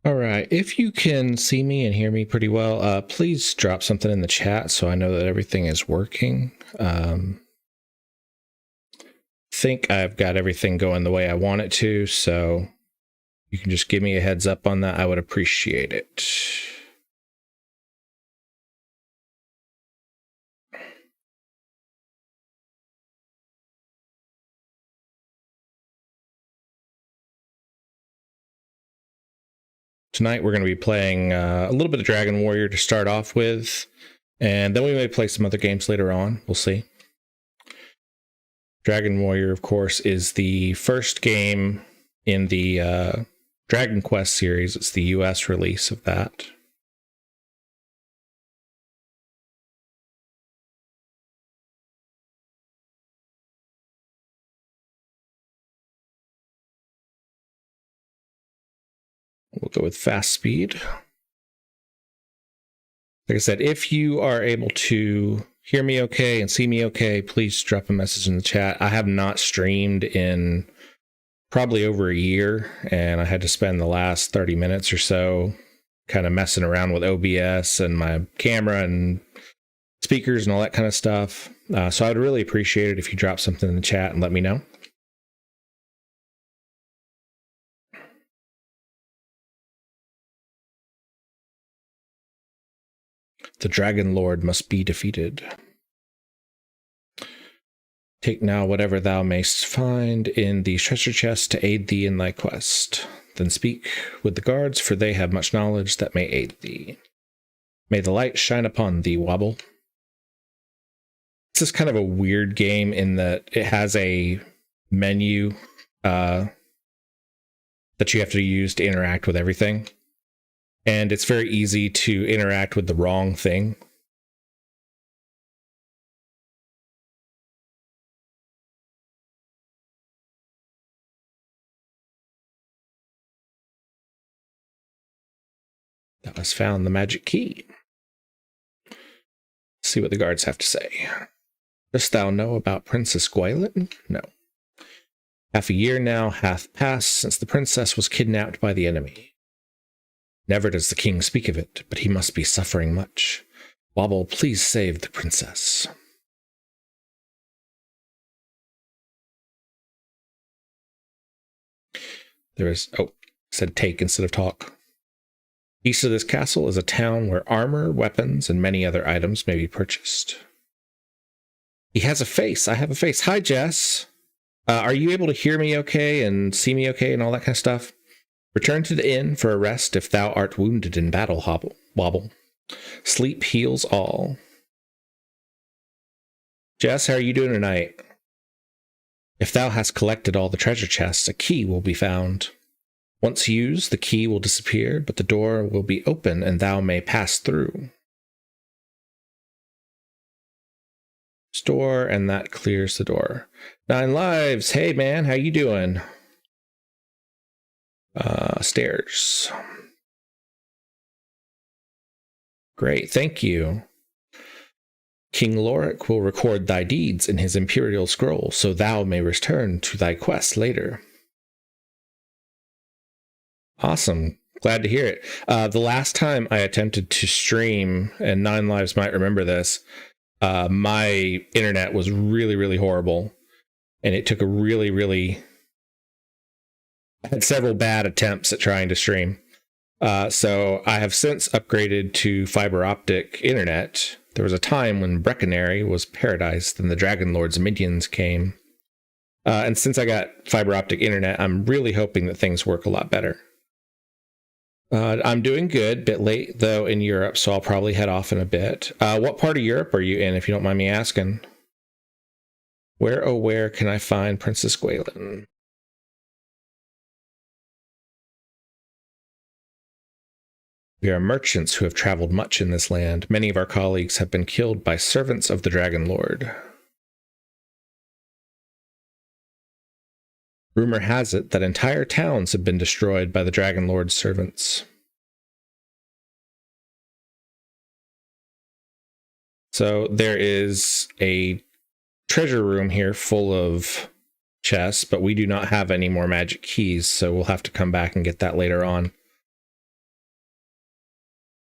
All right. If you can see me and hear me pretty well, please drop something in the chat so I know that everything is working. Think I've got everything going the way I want it to, so you can just give me a heads up on that. I would appreciate it. Tonight we're going to be playing a little bit of Dragon Warrior to start off with, and then we may play some other games later on. We'll see. Dragon Warrior, of course, is the first game in the Dragon Quest series. It's the US release of that. We'll go with fast speed. Like I said, if you are able to hear me okay and see me okay, please drop a message in the chat. I have not streamed in probably over a year, and I had to spend the last 30 minutes or so kind of messing around with OBS and my camera and speakers and all that kind of stuff. So I'd really appreciate it if you drop something in the chat and let me know. The Dragon Lord must be defeated. Take now whatever thou mayst find in the treasure chest to aid thee in thy quest. Then speak with the guards, for they have much knowledge that may aid thee. May the light shine upon thee, Wobble. This is kind of a weird game in that it has a menu that you have to use to interact with everything. And it's very easy to interact with the wrong thing. Thou hast found the magic key. Let's see what the guards have to say. Dost thou know about Princess Gaiden? No. Half a year now hath passed since the princess was kidnapped by the enemy. Never does the king speak of it, but he must be suffering much. Wobble, please save the princess. Said take instead of talk. East of this castle is a town where armor, weapons, and many other items may be purchased. He has a face. I have a face. Hi, Jess. Are you able to hear me okay and see me okay and all that kind of stuff? Return to the inn for a rest if thou art wounded in battle, Wobble. Sleep heals all. Jess, how are you doing tonight? If thou hast collected all the treasure chests, a key will be found. Once used, the key will disappear, but the door will be open and thou may pass through. Store, and that clears the door. 9 lives. Hey, man, how you doing? Stairs. Great, thank you. King Lorik will record thy deeds in his imperial scroll, so thou may return to thy quest later. Awesome. Glad to hear it. The last time I attempted to stream, and 9 lives might remember this, my internet was really, really horrible, and it took I had several bad attempts at trying to stream. So I have since upgraded to fiber optic internet. There was a time when Breckenary was paradise, and the Dragon Lord's minions came. And since I got fiber optic internet, I'm really hoping that things work a lot better. I'm doing good. Bit late, though, in Europe, so I'll probably head off in a bit. What part of Europe are you in, if you don't mind me asking? Where, oh, where can I find Princess Gaiden? We are merchants who have traveled much in this land. Many of our colleagues have been killed by servants of the Dragon Lord. Rumor has it that entire towns have been destroyed by the Dragon Lord's servants. So there is a treasure room here full of chests, but we do not have any more magic keys, so we'll have to come back and get that later on.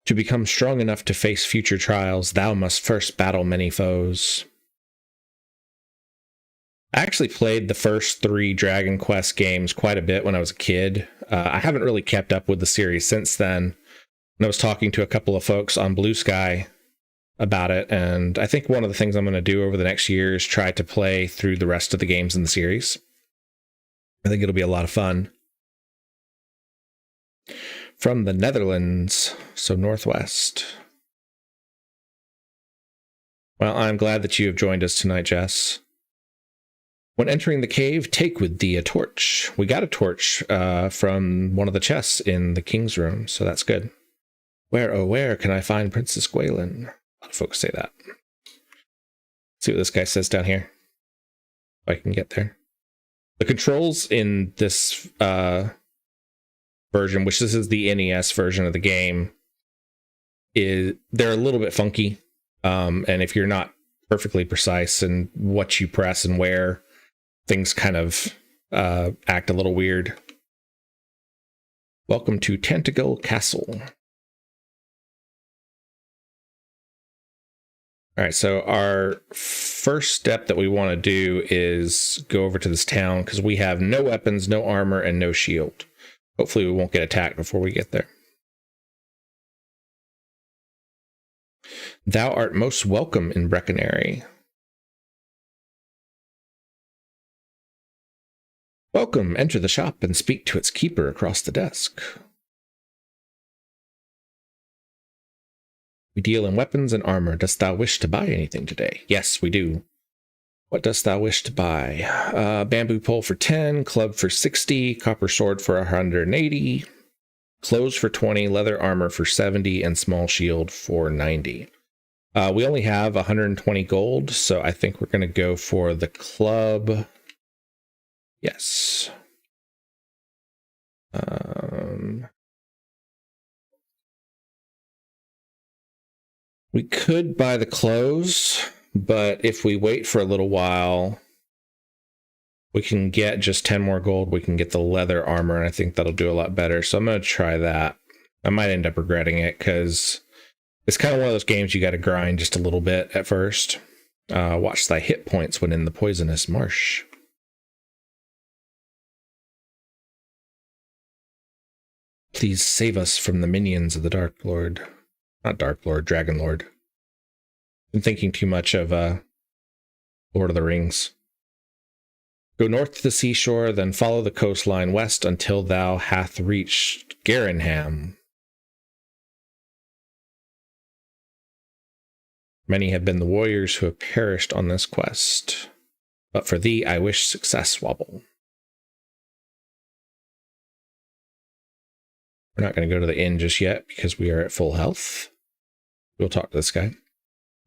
To become strong enough to face future trials, thou must first battle many foes. I actually played the first 3 Dragon Quest games quite a bit when I was a kid. I haven't really kept up with the series since then. And I was talking to a couple of folks on Blue Sky about it, and I think one of the things I'm going to do over the next year is try to play through the rest of the games in the series. I think it'll be a lot of fun. From the Netherlands, so northwest. Well, I'm glad that you have joined us tonight, Jess. When entering the cave, take with thee a torch. We got a torch from one of the chests in the king's room, so that's good. Where, oh, where can I find Princess Gaiden? A lot of folks say that. Let's see what this guy says down here. If I can get there. The controls in this version, which this is the NES version of the game, they're a little bit funky. And if you're not perfectly precise in what you press and where, things kind of act a little weird. Welcome to Tentacle Castle. All right, so our first step that we want to do is go over to this town because we have no weapons, no armor, and no shield. Hopefully we won't get attacked before we get there. Thou art most welcome in Breckenary. Welcome, enter the shop and speak to its keeper across the desk. We deal in weapons and armor. Dost thou wish to buy anything today? Yes, we do. What dost thou wish to buy? Bamboo pole for 10, club for 60, copper sword for 180, clothes for 20, leather armor for 70, and small shield for 90. We only have 120 gold, so I think we're going to go for the club. Yes. We could buy the clothes, but if we wait for a little while, we can get just 10 more gold. We can get the leather armor, and I think that'll do a lot better. So I'm going to try that. I might end up regretting it because it's kind of one of those games you got to grind just a little bit at first. Watch thy hit points when in the poisonous marsh. Please save us from the minions of the Dark Lord. Not Dark Lord, Dragon Lord. Been thinking too much of Lord of the Rings. Go north to the seashore, then follow the coastline west until thou hath reached Garenham. Many have been the warriors who have perished on this quest. But for thee I wish success, Wobble. We're not going to go to the inn just yet because we are at full health. We'll talk to this guy.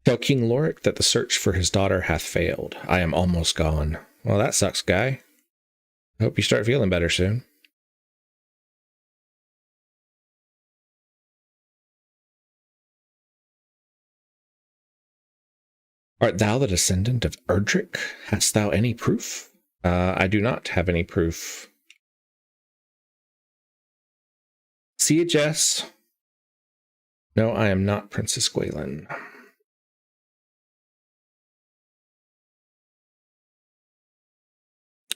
Tell King Lorik that the search for his daughter hath failed. I am almost gone. Well, that sucks, guy. I hope you start feeling better soon. Art thou the descendant of Erdrick? Hast thou any proof? I do not have any proof. See you, Jess. No, I am not Princess Gaiden.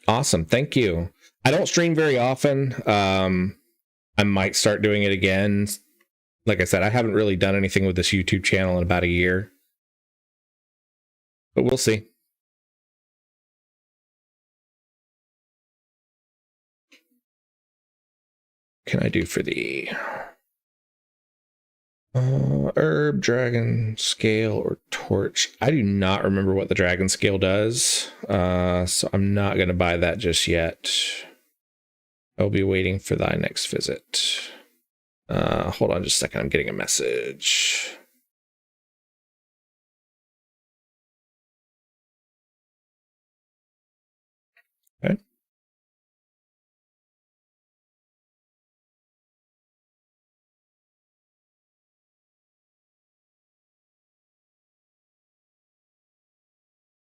Awesome, thank you. I don't stream very often. I might start doing it again. Like I said, I haven't really done anything with this YouTube channel in about a year. But we'll see. What can I do for the herb, dragon scale, or torch? I do not remember what the dragon scale does, so I'm not going to buy that just yet. I'll be waiting for thy next visit. Hold on just a second. I'm getting a message. Okay.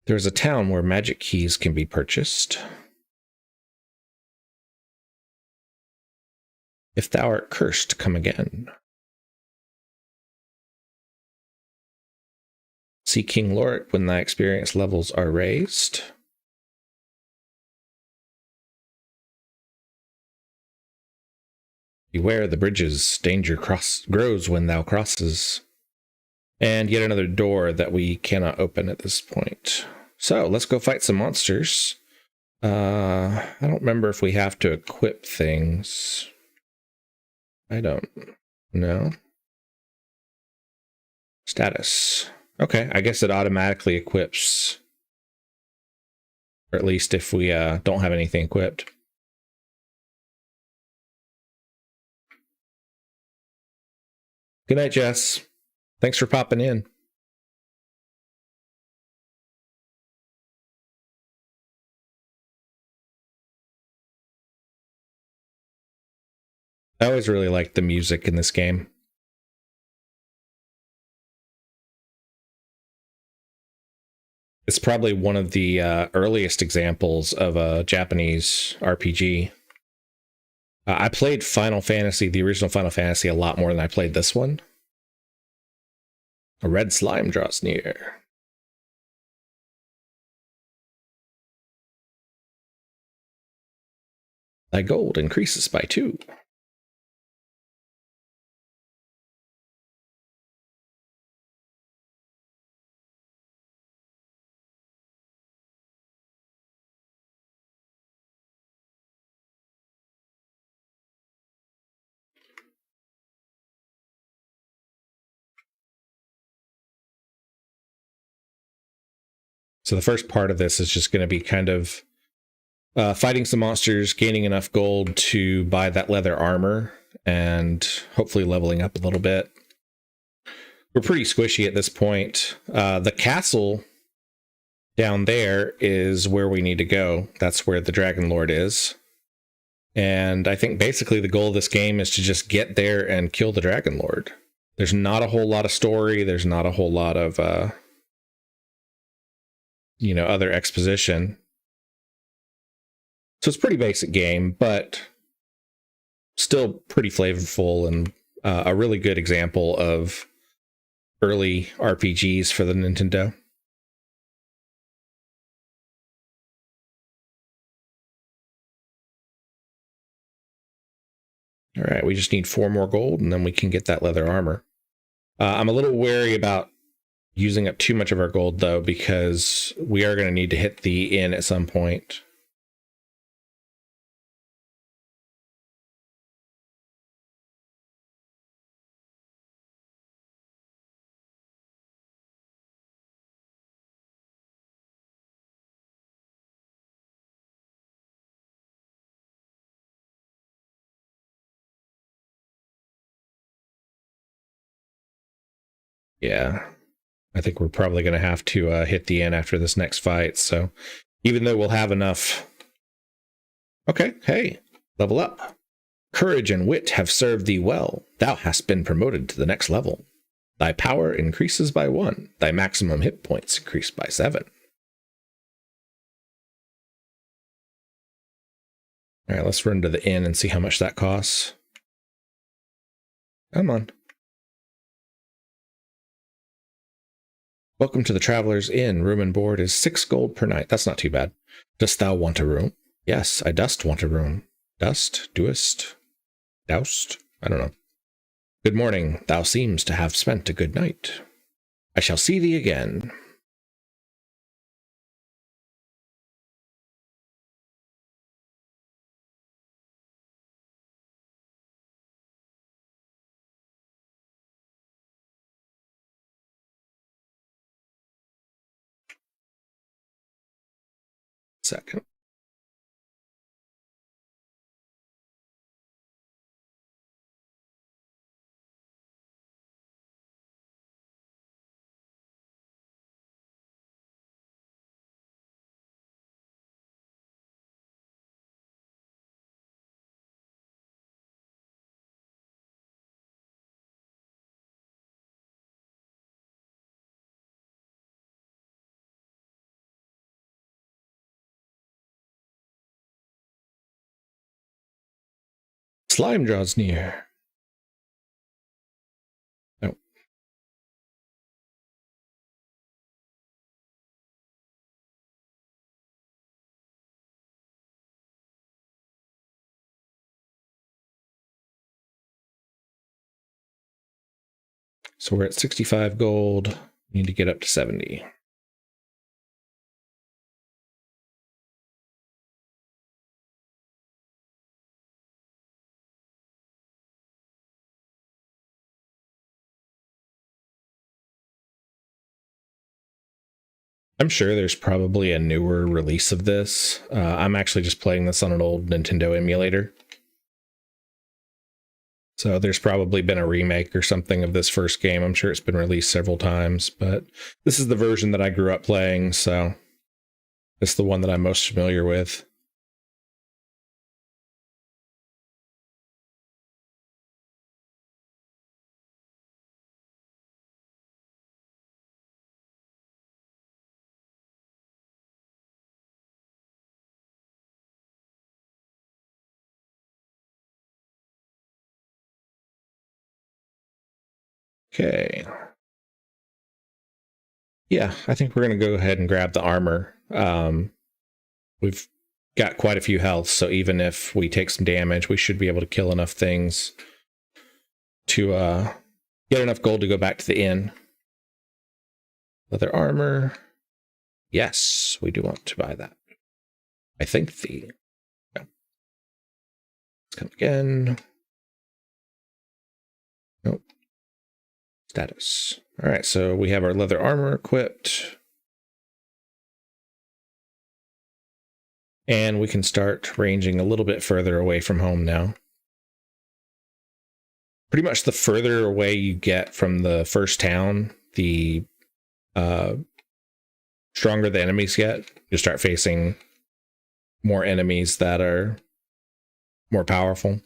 There's a town where magic keys can be purchased. If thou art cursed, come again. See King Lorik when thy experience levels are raised. Beware the bridges, danger grows when thou crosses. And yet another door that we cannot open at this point. So let's go fight some monsters. I don't remember if we have to equip things. I don't know. Status. Okay, I guess it automatically equips. Or at least if we don't have anything equipped. Good night, Jess. Thanks for popping in. I always really liked the music in this game. It's probably one of the earliest examples of a Japanese RPG. I played Final Fantasy, the original Final Fantasy, a lot more than I played this one. A red slime draws near. Thy gold increases by 2. So the first part of this is just going to be kind of fighting some monsters, gaining enough gold to buy that leather armor, and hopefully leveling up a little bit. We're pretty squishy at this point. The castle down there is where we need to go. That's where the Dragon Lord is. And I think basically the goal of this game is to just get there and kill the Dragon Lord. There's not a whole lot of story. There's not a whole lot of, other exposition. So it's a pretty basic game, but still pretty flavorful and a really good example of early RPGs for the Nintendo. All right, we just need 4 more gold, and then we can get that leather armor. I'm a little wary about using up too much of our gold, though, because we are going to need to hit the inn at some point. Yeah, I think we're probably going to have to hit the inn after this next fight. So even though we'll have enough... Okay, hey, level up. Courage and wit have served thee well. Thou hast been promoted to the next level. Thy power increases by 1. Thy maximum hit points increase by 7. All right, let's run to the inn and see how much that costs. Come on. Welcome to the Traveler's Inn. Room and board is 6 gold per night. That's not too bad. Dost thou want a room? Yes, I dost want a room. Dost? Doest? Doust? I don't know. Good morning. Thou seems to have spent a good night. I shall see thee again. Second. Slime draws near. Oh. So we're at 65 gold. Need to get up to 70. I'm sure there's probably a newer release of this. I'm actually just playing this on an old Nintendo emulator. So there's probably been a remake or something of this first game. I'm sure it's been released several times, but this is the version that I grew up playing, so it's the one that I'm most familiar with. Okay. Yeah, I think we're going to go ahead and grab the armor. We've got quite a few health, so even if we take some damage, we should be able to kill enough things to get enough gold to go back to the inn. Leather armor. Yes, we do want to buy that. I think the... Yeah. Let's come again. Nope. Status. All right, so we have our leather armor equipped. And we can start ranging a little bit further away from home now. Pretty much the further away you get from the first town, the stronger the enemies get. You start facing more enemies that are more powerful.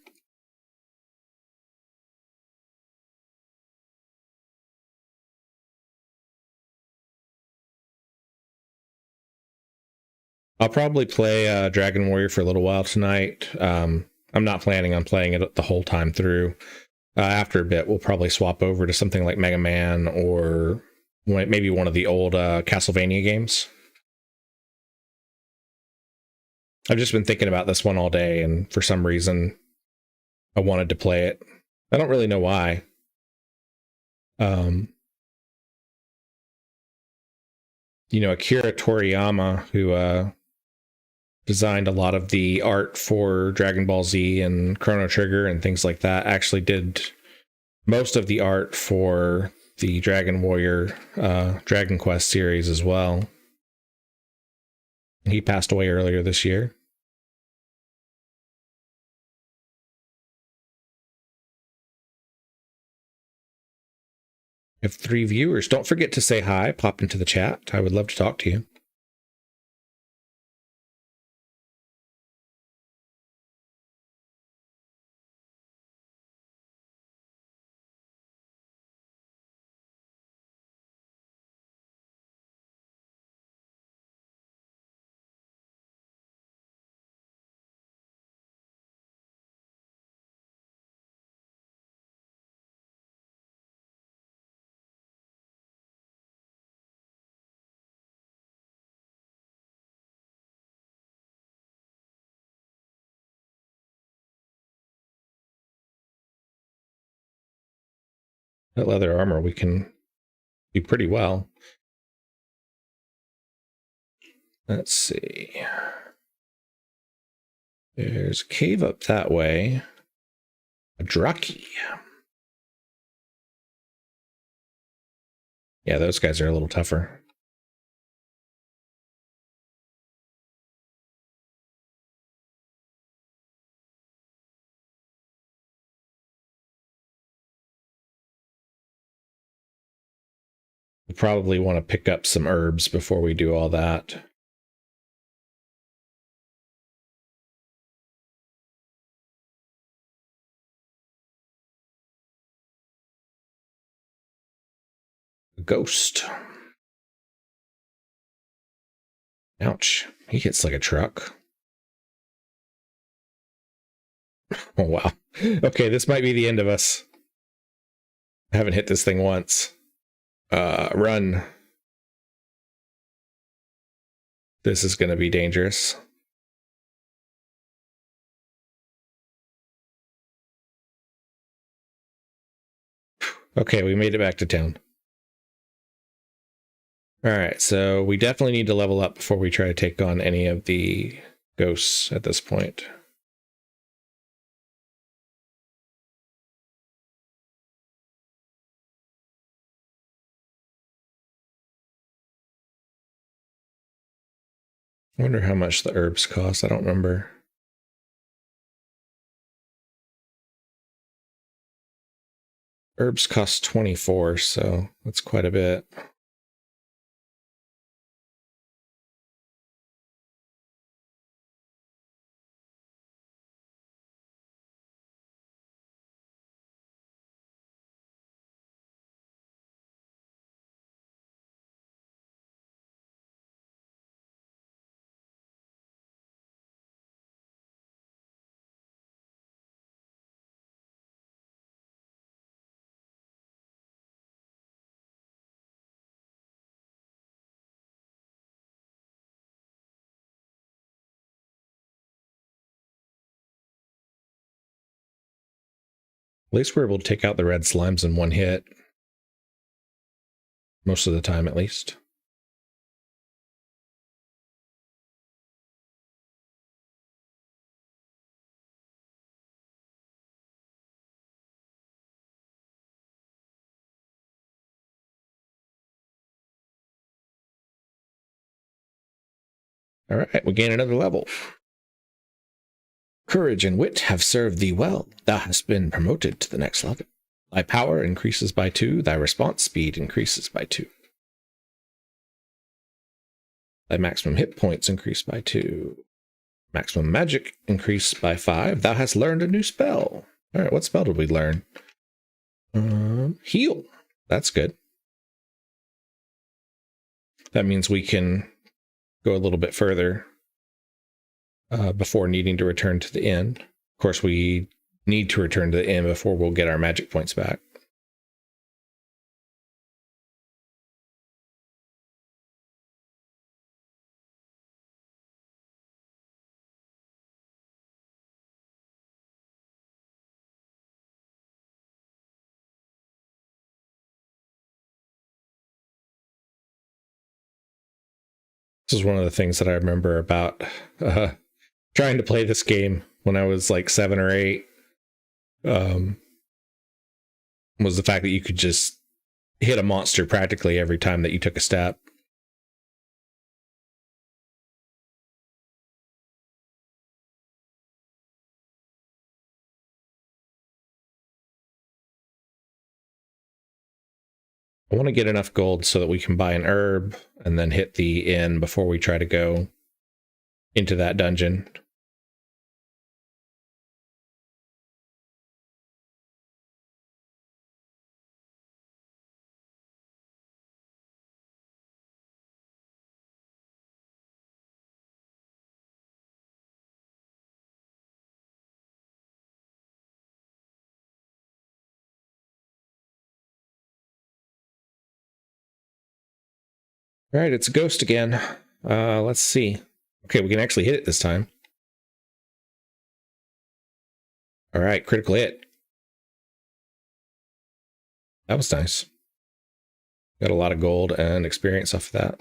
I'll probably play Dragon Warrior for a little while tonight. I'm not planning on playing it the whole time through. After a bit, we'll probably swap over to something like Mega Man or maybe one of the old Castlevania games. I've just been thinking about this one all day, and for some reason, I wanted to play it. I don't really know why. Akira Toriyama, who designed a lot of the art for Dragon Ball Z and Chrono Trigger and things like that, actually did most of the art for the Dragon Warrior Dragon Quest series as well. He passed away earlier this year. We have 3 viewers. Don't forget to say hi, pop into the chat. I would love to talk to you. That leather armor we can do pretty well. Let's see. There's a cave up that way. A Draki. Yeah, those guys are a little tougher. We probably want to pick up some herbs before we do all that. Ghost. Ouch. He hits like a truck. Oh, wow. Okay, this might be the end of us. I haven't hit this thing once. Run. This is going to be dangerous. Okay, we made it back to town. All right, so we definitely need to level up before we try to take on any of the ghosts at this point. I wonder how much the herbs cost. I don't remember. Herbs cost 24, so that's quite a bit. At least we're able to take out the red slimes in one hit. Most of the time, at least. All right, we gain another level. Courage and wit have served thee well. Thou hast been promoted to the next level. Thy power increases by 2. Thy response speed increases by 2. Thy maximum hit points increase by 2. Maximum magic increased by 5. Thou hast learned a new spell. All right, what spell did we learn? Heal. That's good. That means we can go a little bit further before needing to return to the inn. Of course, we need to return to the inn before we'll get our magic points back. This is one of the things that I remember about trying to play this game when I was like 7 or 8. Was the fact that you could just hit a monster practically every time that you took a step. I want to get enough gold so that we can buy an herb and then hit the inn before we try to go into that dungeon. All right, it's a ghost again. Let's see. Okay, we can actually hit it this time. All right, critical hit. That was nice. Got a lot of gold and experience off of that.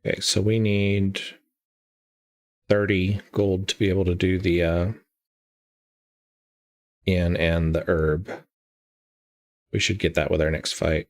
Okay, so we need 30 gold to be able to do the inn and the herb. We should get that with our next fight.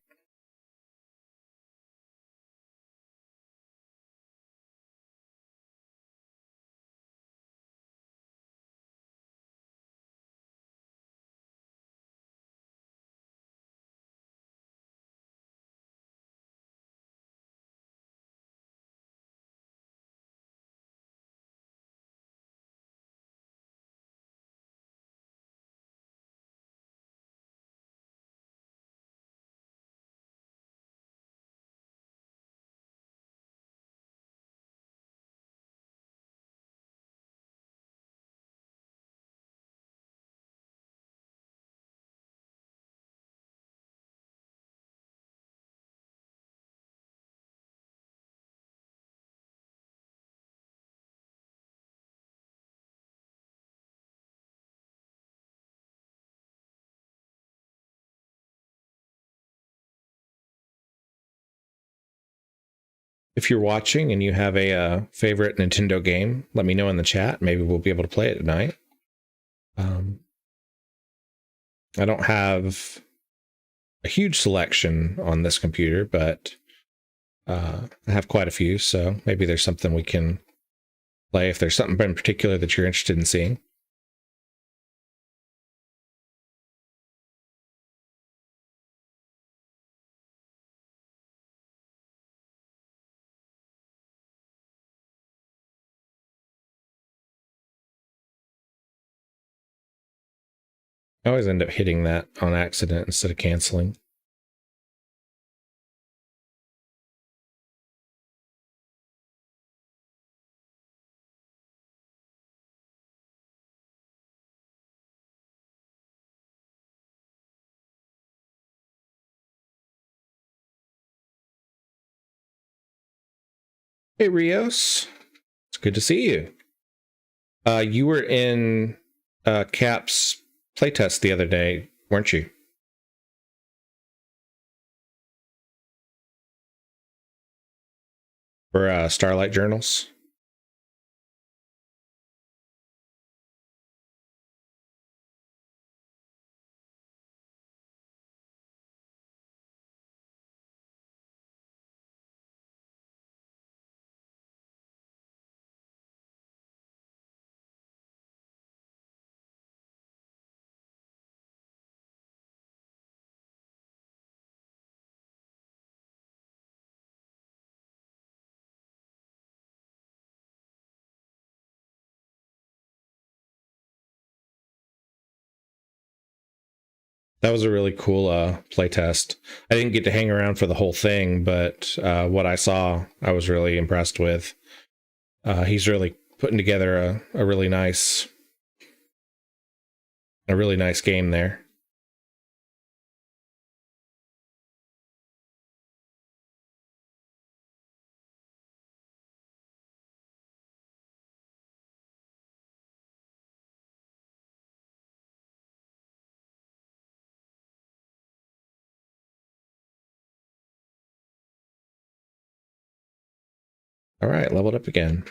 If you're watching and you have a favorite Nintendo game, let me know in the chat. Maybe we'll be able to play it tonight. I don't have a huge selection on this computer, but I have quite a few, so maybe there's something we can play if there's something in particular that you're interested in seeing. I always end up hitting that on accident instead of canceling. Hey, Rios. It's good to see you. You were in Cap's playtest the other day, weren't you? For Starlight Journals? That was a really cool playtest. I didn't get to hang around for the whole thing, but what I saw, I was really impressed with. He's really putting together a really nice game there. All right, leveled up again.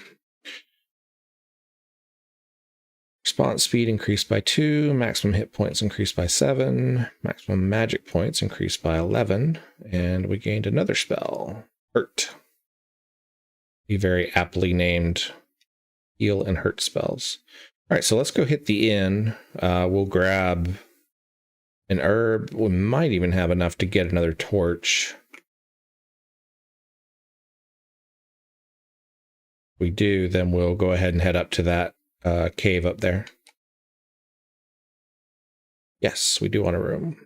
Response speed increased by 2, maximum hit points increased by 7, maximum magic points increased by 11, and we gained another spell, Hurt. Be very aptly named heal and hurt spells. All right, so let's go hit the inn. We'll grab an herb. We might even have enough to get another torch. If we do, then we'll go ahead and head up to that cave up there. Yes, we do want a room.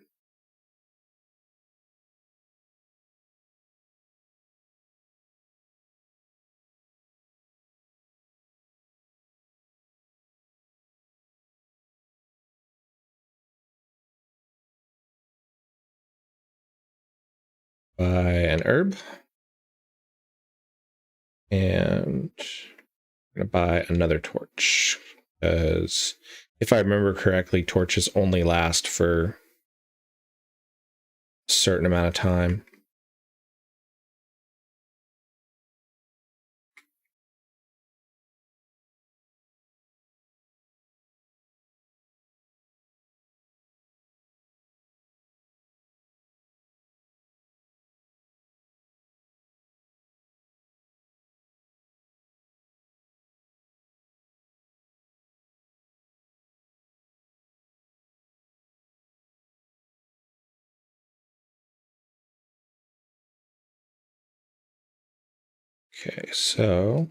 Buy an herb. And I'm going to buy another torch. Because if I remember correctly, torches only last for a certain amount of time. Okay, so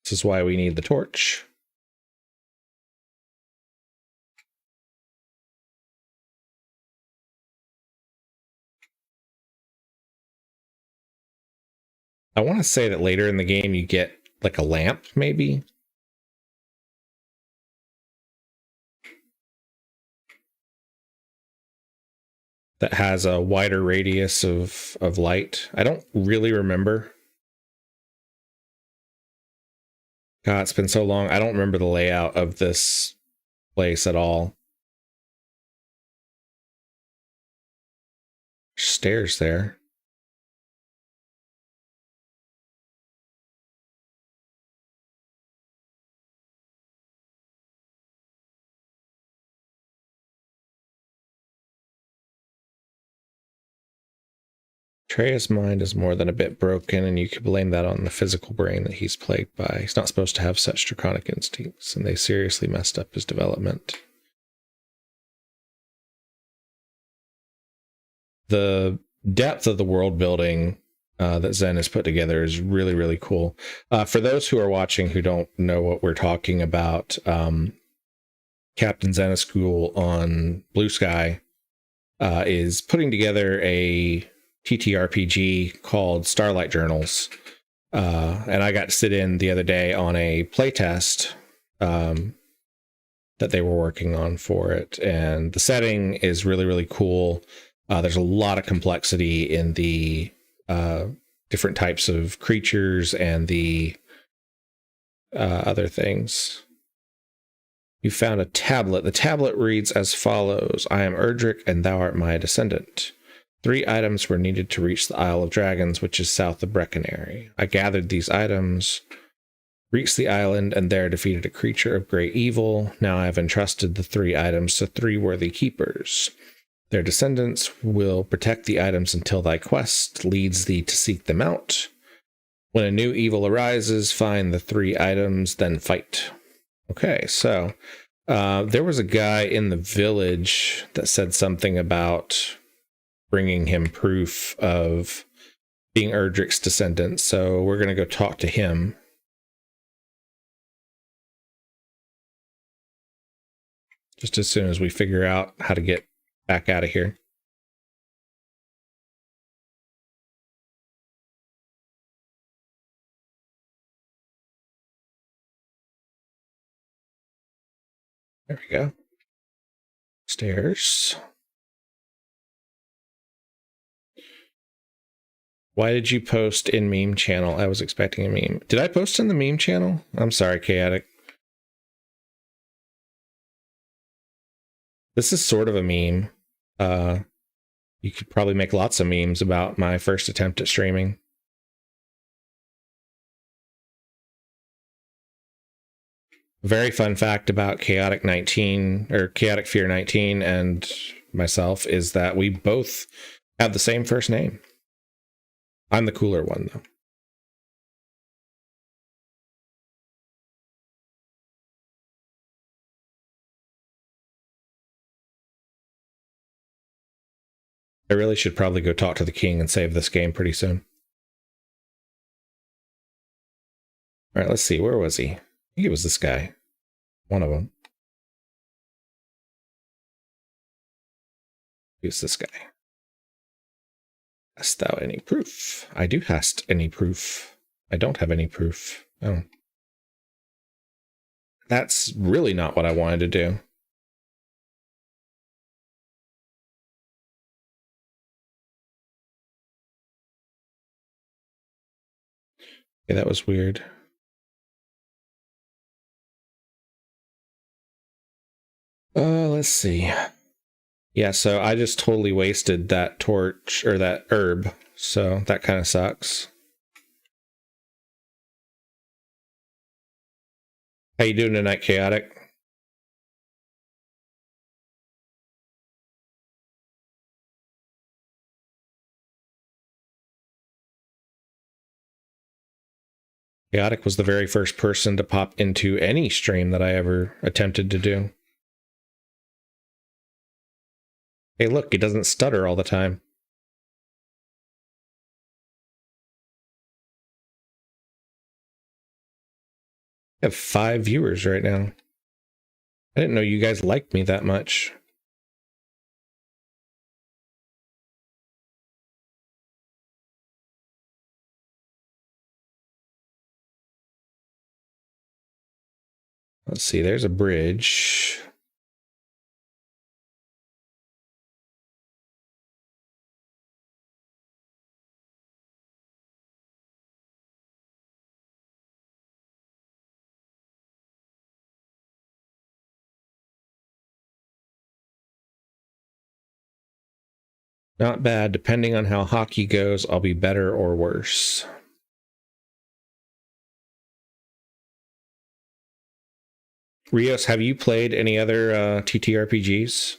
this is why we need the torch. I want to say that later in the game you get like a lamp, maybe? That has a wider radius of light. I don't really remember. God, it's been so long. I don't remember the layout of this place at all. Stairs there. Atreus' mind is more than a bit broken, and you could blame that on the physical brain that he's plagued by. He's not supposed to have such draconic instincts, and they seriously messed up his development. The depth of the world building that Zen has put together is really, really cool. For those who are watching who don't know what we're talking about, Captain Zeneschool on Blue Sky is putting together a TTRPG called Starlight Journals. And I got to sit in the other day on a playtest that they were working on for it. And the setting is really, really cool. There's a lot of complexity in the different types of creatures and the other things. You found a tablet. The tablet reads as follows. I am Erdrick, and thou art my descendant. 3 items were needed to reach the Isle of Dragons, which is south of Breckenary. I gathered these items, reached the island, and there defeated a creature of great evil. Now I have entrusted the 3 items to 3 worthy keepers. Their descendants will protect the items until thy quest leads thee to seek them out. When a new evil arises, find the 3 items, then fight. Okay, so there was a guy in the village that said something about bringing him proof of being Erdrick's descendant, so we're going to go talk to him. Just as soon as we figure out how to get back out of here. There we go. Stairs. Why did you post in meme channel? I was expecting a meme. Did I post in the meme channel? I'm sorry, Chaotic. This is sort of a meme. You could probably make lots of memes about my first attempt at streaming. Very fun fact about Chaotic 19 or Chaotic Fear 19 and myself is that we both have the same first name. I'm the cooler one, though. I really should probably go talk to the king and save this game pretty soon. All right, let's see. Where was he? I think it was this guy. One of them. Who's this guy? Hast thou any proof? I do hast any proof. I don't have any proof. Oh. That's really not what I wanted to do. Okay, that was weird. Let's see. Yeah, so I just totally wasted that torch, or that herb, so that kind of sucks. How you doing tonight, Chaotic? Chaotic was the very first person to pop into any stream that I ever attempted to do. Hey, look, he doesn't stutter all the time. I have 5 viewers right now. I didn't know you guys liked me that much. Let's see, there's a bridge. Not bad. Depending on how hockey goes, I'll be better or worse. Rios, have you played any other TTRPGs?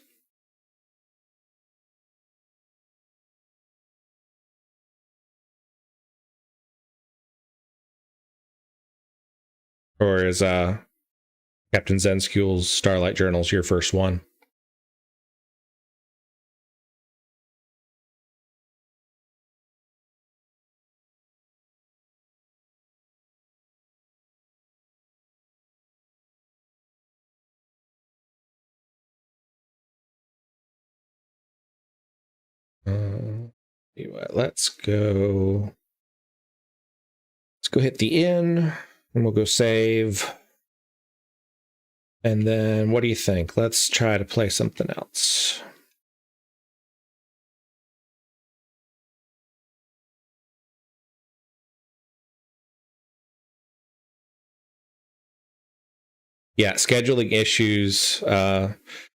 Or is Captain Zenskule's Starlight Journals your first one? Let's go hit the inn, and we'll go save. And then what do you think? Let's try to play something else. Yeah, scheduling issues.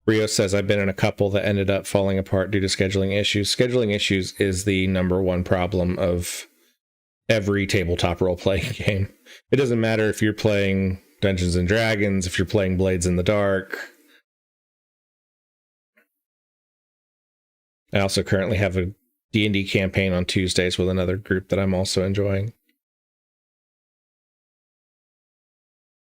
Rio says, I've been in a couple that ended up falling apart due to scheduling issues. Scheduling issues is the number one problem of every tabletop role-playing game. It doesn't matter if you're playing Dungeons and Dragons, if you're playing Blades in the Dark. I also currently have a D&D campaign on Tuesdays with another group that I'm also enjoying.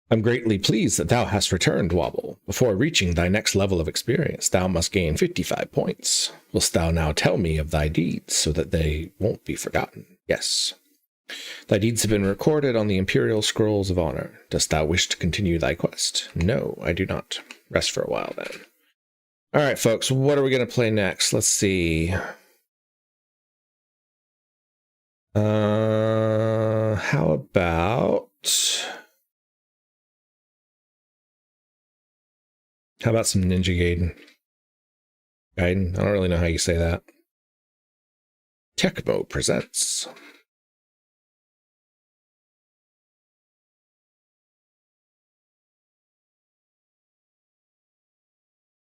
I'm greatly pleased that thou hast returned, Wobble. Before reaching thy next level of experience, thou must gain 55 points. Wilt thou now tell me of thy deeds, so that they won't be forgotten? Yes. Thy deeds have been recorded on the Imperial Scrolls of Honor. Dost thou wish to continue thy quest? No, I do not. Rest for a while, then. All right, folks, what are we going to play next? Let's see. How about some Ninja Gaiden? Gaiden? I don't really know how you say that. Tecmo presents.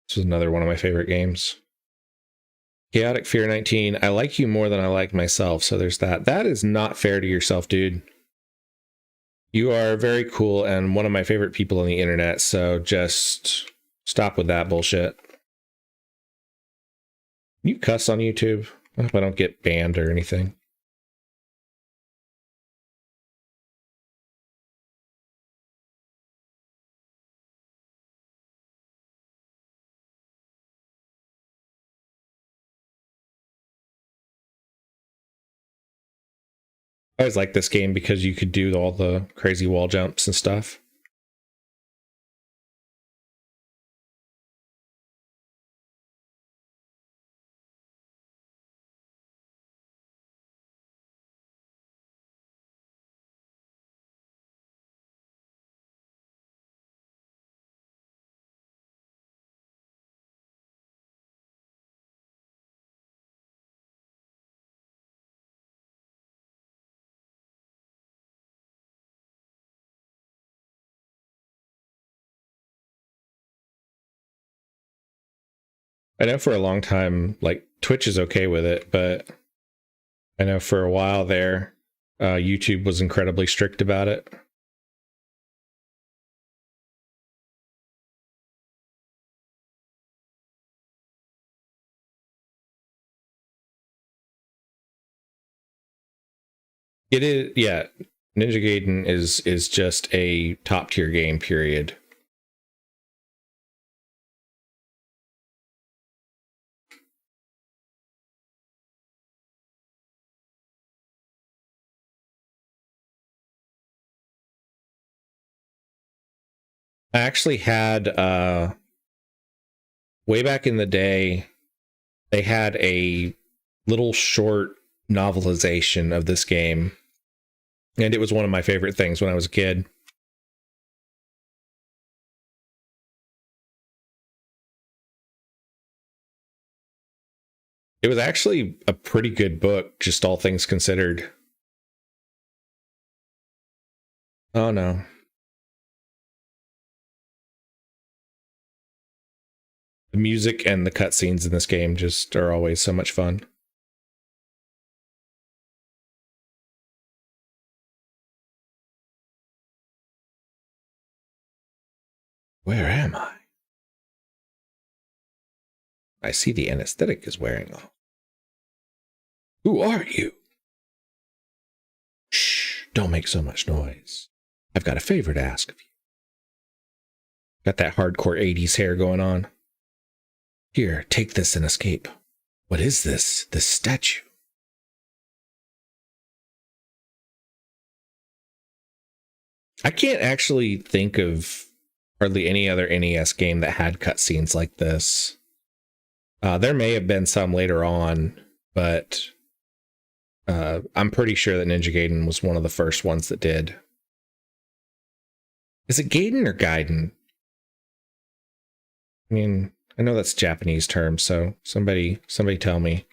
This is another one of my favorite games. Chaotic Fear 19. I like you more than I like myself, so there's that. That is not fair to yourself, dude. You are very cool and one of my favorite people on the internet, so just stop with that bullshit. Can you cuss on YouTube? I hope I don't get banned or anything. I always liked this game because you could do all the crazy wall jumps and stuff. I know for a long time, like, Twitch is okay with it, but I know for a while there, YouTube was incredibly strict about it. It is, yeah. Ninja Gaiden is just a top tier game, period. I actually had way back in the day, they had a little short novelization of this game, and it was one of my favorite things when I was a kid. It was actually a pretty good book, just all things considered. Oh no. The music and the cutscenes in this game just are always so much fun. Where am I? I see the anesthetic is wearing off. Who are you? Shh, don't make so much noise. I've got a favor to ask of you. Got that hardcore 80s hair going on. Here, take this and escape. What is this? This statue? I can't actually think of hardly any other NES game that had cutscenes like this. There may have been some later on, but I'm pretty sure that Ninja Gaiden was one of the first ones that did. Is it Gaiden or Gaiden? I mean, I know that's a Japanese term, so somebody tell me.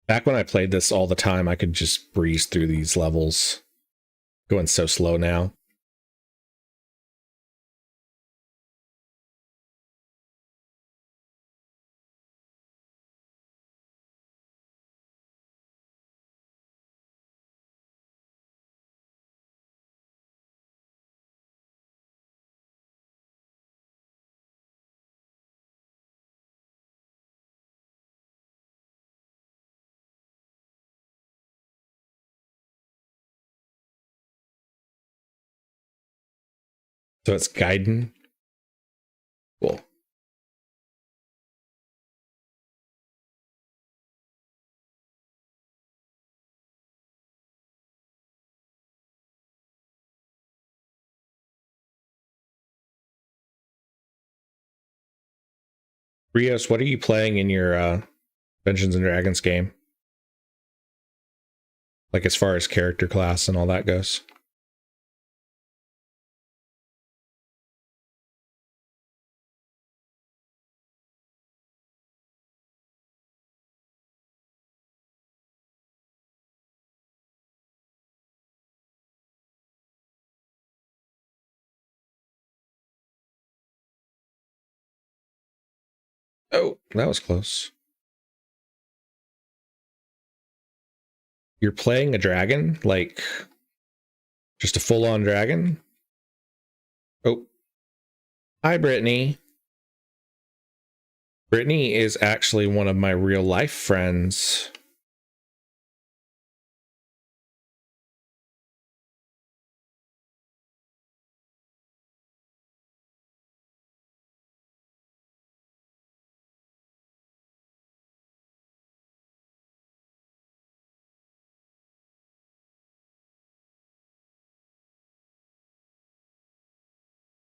Back when I played this all the time, I could just breeze through these levels. Going so slow now. So it's Gaiden. Cool. Rios, what are you playing in your Dungeons and Dragons game? Like as far as character class and all that goes? Oh, that was close. You're playing a dragon? Like, just a full-on dragon? Oh. Hi, Brittany. Brittany is actually one of my real-life friends.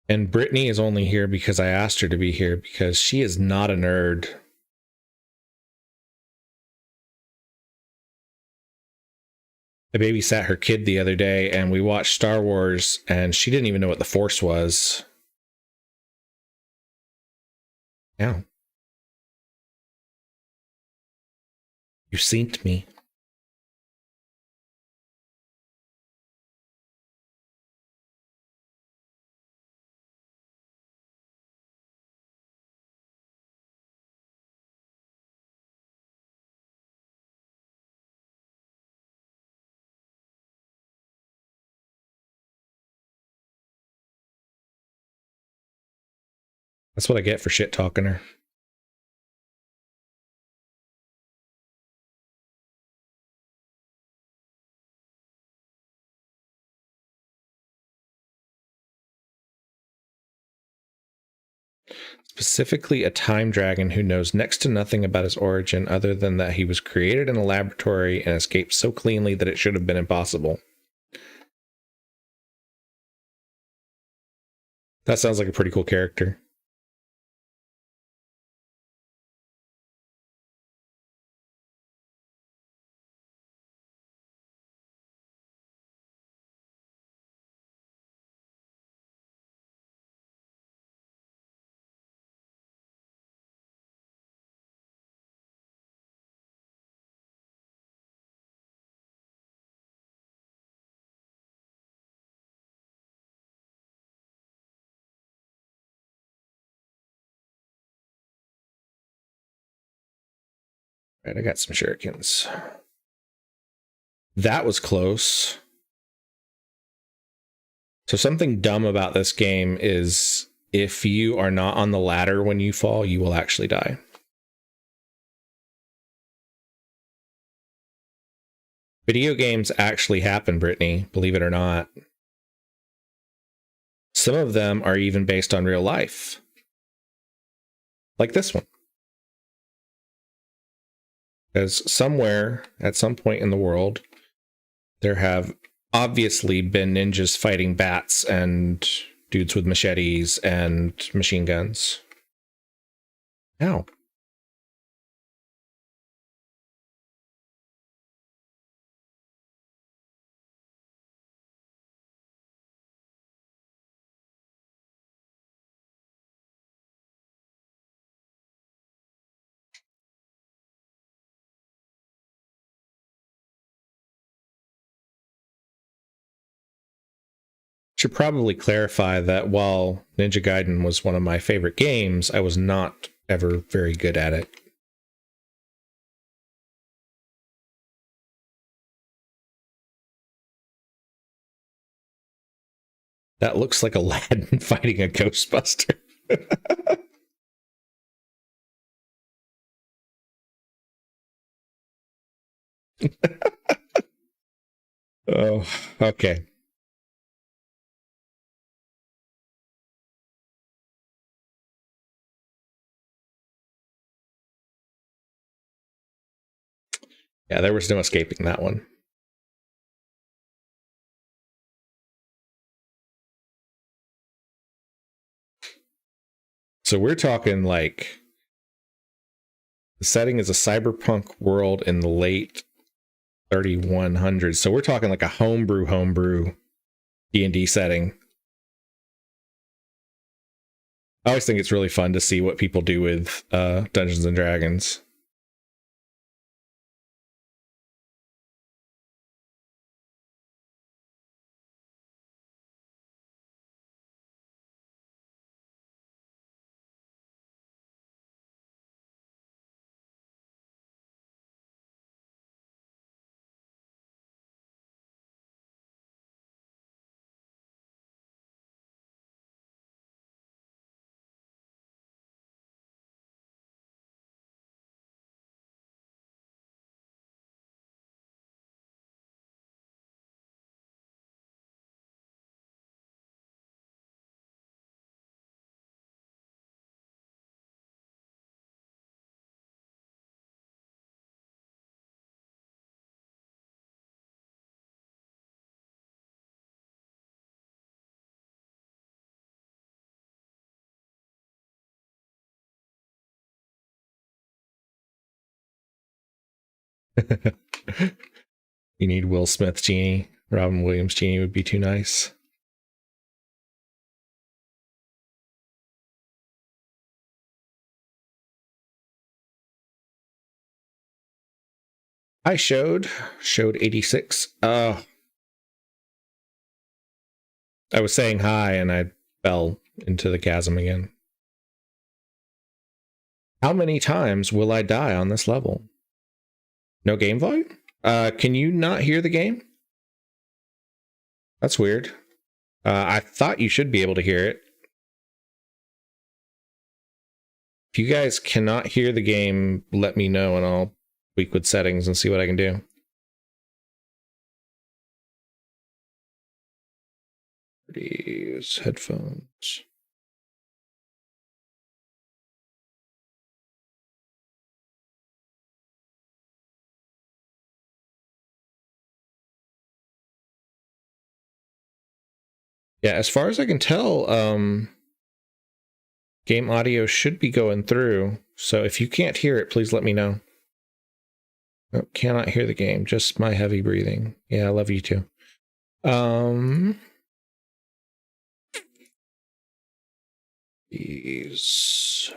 And Brittany is only here because I asked her to be here because she is not a nerd. I babysat her kid the other day and we watched Star Wars and she didn't even know what the Force was. Yeah. You synced me. That's what I get for shit talking her. Specifically a time dragon who knows next to nothing about his origin other than that he was created in a laboratory and escaped so cleanly that it should have been impossible. That sounds like a pretty cool character. Right, I got some shurikens. That was close. So something dumb about this game is if you are not on the ladder when you fall, you will actually die. Video games actually happen, Brittany, believe it or not. Some of them are even based on real life. Like this one. Because somewhere, at some point in the world, there have obviously been ninjas fighting bats and dudes with machetes and machine guns. Ow. Should probably clarify that while Ninja Gaiden was one of my favorite games, I was not ever very good at it. That looks like Aladdin fighting a Ghostbuster. Oh, okay. Yeah, there was no escaping that one. So we're talking like the setting is a cyberpunk world in the late 3100s. So we're talking like a homebrew D&D setting. I always think it's really fun to see what people do with Dungeons and Dragons. You need Will Smith genie. Robin Williams genie would be too nice. I showed 86. I was saying hi and I fell into the chasm again. How many times will I die on this level? No game volume? Can you not hear the game? That's weird. I thought you should be able to hear it. If you guys cannot hear the game, let me know and I'll tweak with settings and see what I can do. These headphones. Yeah, as far as I can tell, game audio should be going through. So if you can't hear it, please let me know. Oh, cannot hear the game, just my heavy breathing. Yeah, I love you too. These.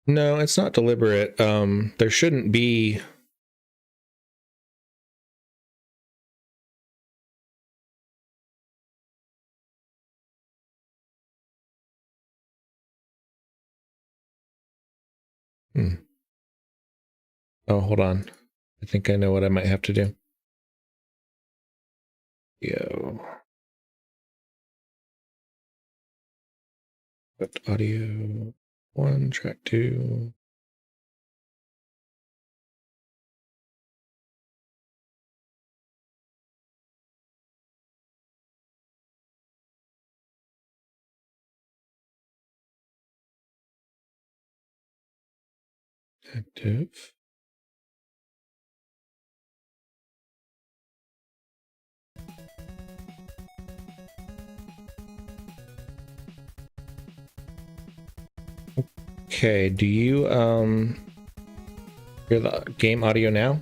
No, it's not deliberate. There shouldn't be. Oh, hold on. I think I know what I might have to do. Yo. But audio 1, track 2. Active. Okay, do you hear the game audio now?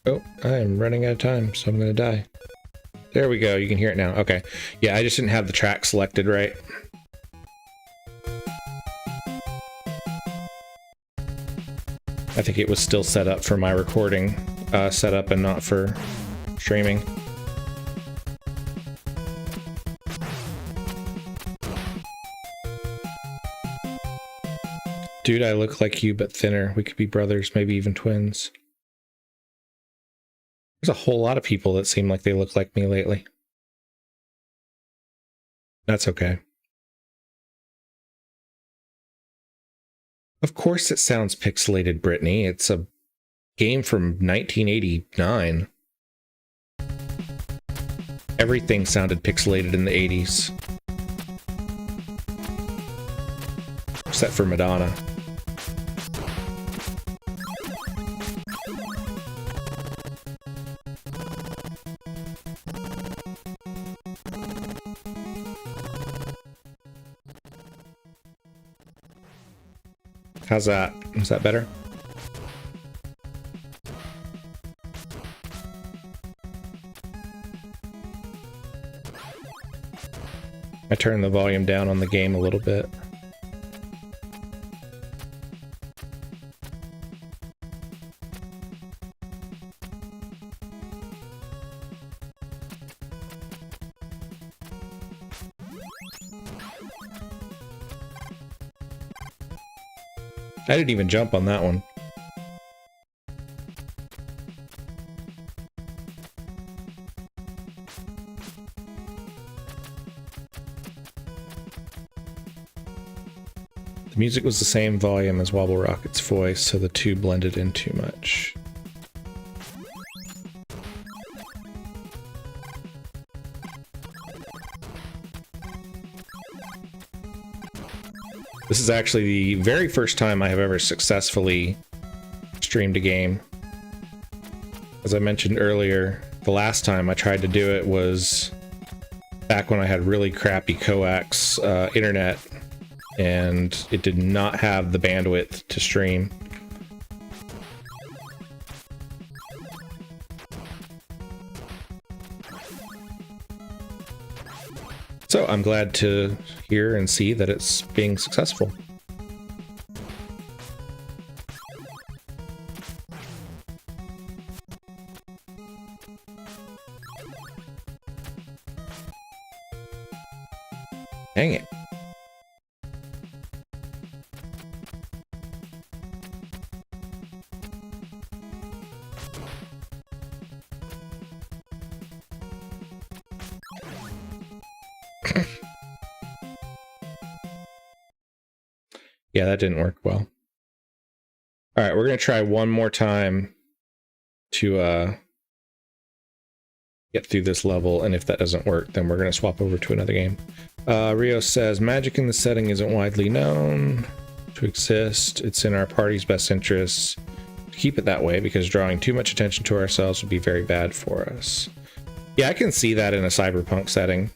Oh, I am running out of time, so I'm gonna die. There we go, you can hear it now. Okay. Yeah, I just didn't have the track selected right. I think it was still set up for my recording setup and not for streaming. Dude, I look like you, but thinner. We could be brothers, maybe even twins. There's a whole lot of people that seem like they look like me lately. That's okay. Of course it sounds pixelated, Brittany. It's a game from 1989. Everything sounded pixelated in the 80s. Except for Madonna. How's that? Is that better? I turned the volume down on the game a little bit. I didn't even jump on that one. The music was the same volume as WobbleRocket's voice, so the two blended in too much. This is actually the very first time I have ever successfully streamed a game. As I mentioned earlier, the last time I tried to do it was back when I had really crappy coax internet, and it did not have the bandwidth to stream. So I'm glad to hear and see that it's being successful. Dang it. Yeah, that didn't work well. All right, we're going to try one more time to get through this level, and if that doesn't work, then we're going to swap over to another game. Rio says, magic in the setting isn't widely known to exist. It's in our party's best interests to keep it that way, because drawing too much attention to ourselves would be very bad for us. Yeah, I can see that in a cyberpunk setting.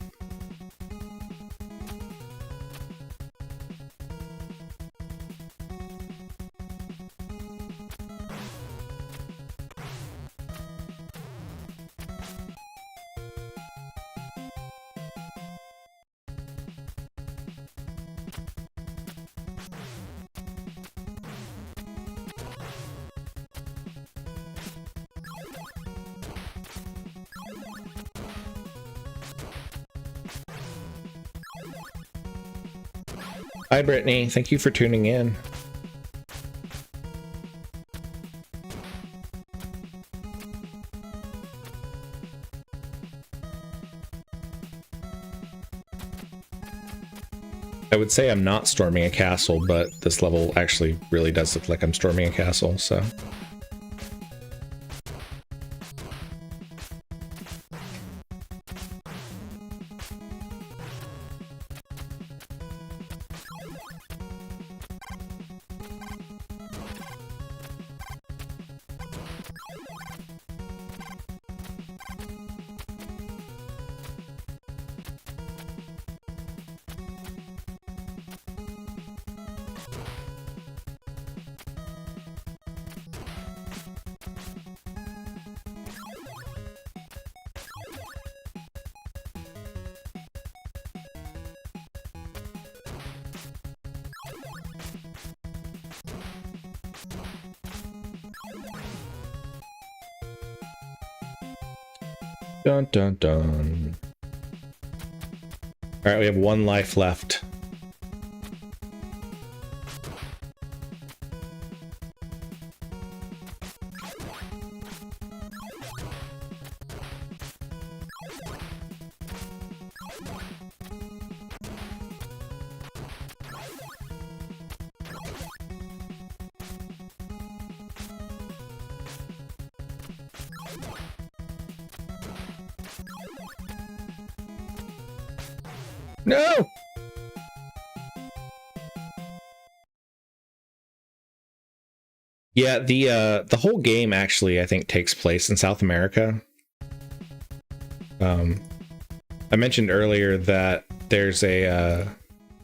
Hi, Brittany. Thank you for tuning in. I would say I'm not storming a castle, but this level actually really does look like I'm storming a castle, so... Dun dun dun. Alright, we have 1 life left. No! Yeah, the whole game actually, I think, takes place in South America. I mentioned earlier that there's a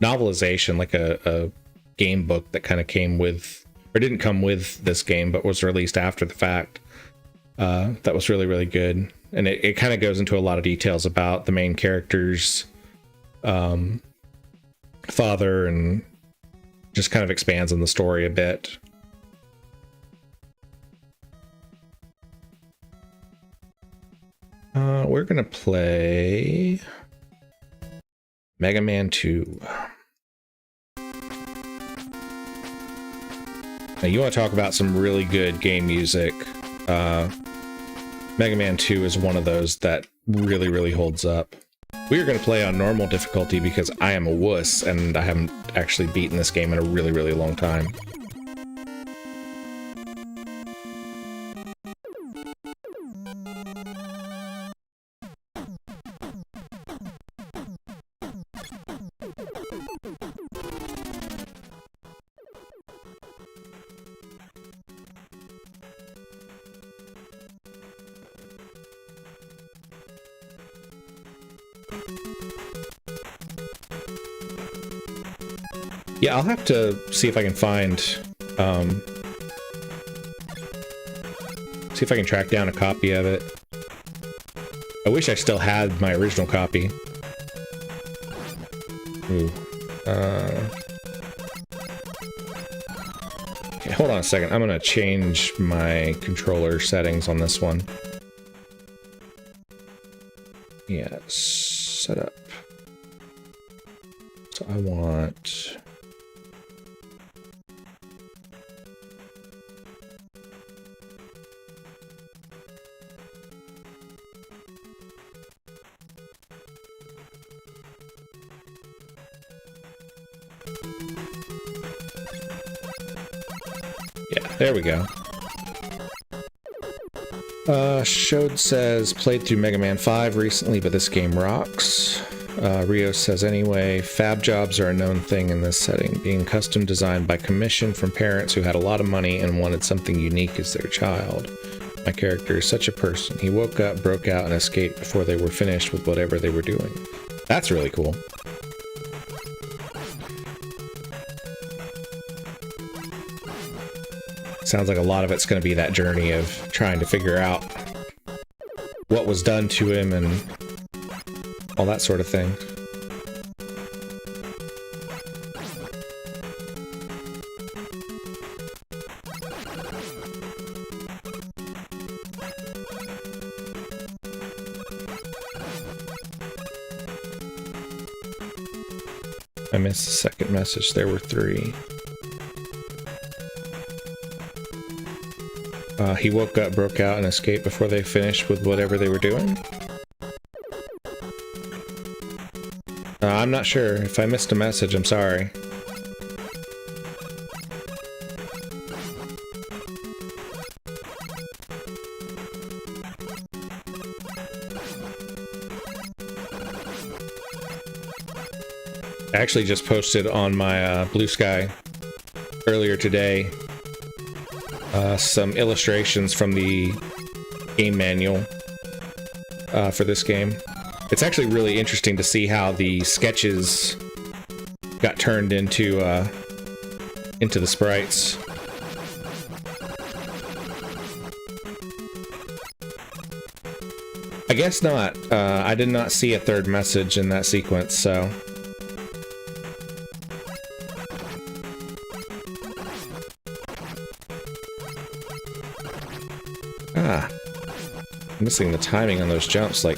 novelization, like a game book that kind of came with, or didn't come with this game, but was released after the fact. That was really, really good. And it kind of goes into a lot of details about the main character's father, and just kind of expands on the story a bit. We're gonna play Mega Man 2. Now, you want to talk about some really good game music? Mega Man 2 is one of those that really, really holds up. We are going to play on normal difficulty because I am a wuss and I haven't actually beaten this game in a really, really long time. Yeah, I'll have to see if I can find, see if I can track down a copy of it. I wish I still had my original copy. Ooh. Okay, hold on a second. I'm gonna change my controller settings on this one. Yeah, set up. So I want... There we go. Shode says, played through Mega Man 5 recently, but this game rocks. Rio says, anyway, fab jobs are a known thing in this setting, being custom designed by commission from parents who had a lot of money and wanted something unique as their child. My character is such a person. He woke up, broke out, and escaped before they were finished with whatever they were doing. That's really cool. Sounds like a lot of it's going to be that journey of trying to figure out what was done to him and all that sort of thing. I missed the second message. There were 3. He woke up, broke out, and escaped before they finished with whatever they were doing. I'm not sure. If I missed a message, I'm sorry. I actually just posted on my Blue Sky earlier today some illustrations from the game manual for this game. It's actually really interesting to see how the sketches got turned into the sprites. I guess not. I did not see a third message in that sequence, so... Ah. Missing the timing on those jumps, like...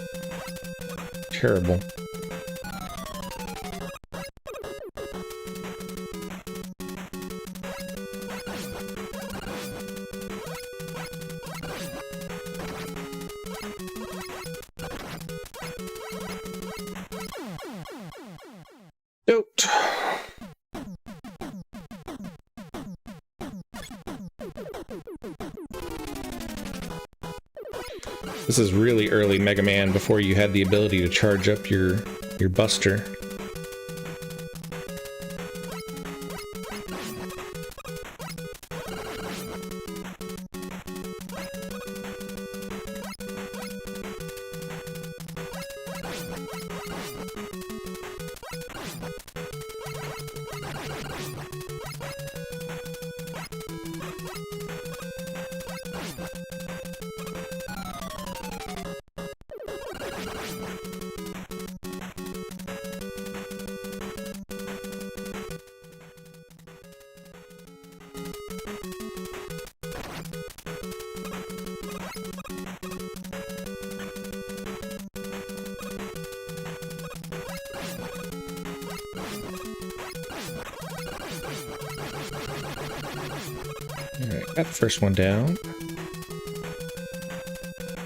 terrible. Note. This is really early Mega Man before you had the ability to charge up your buster. Alright, got the first one down.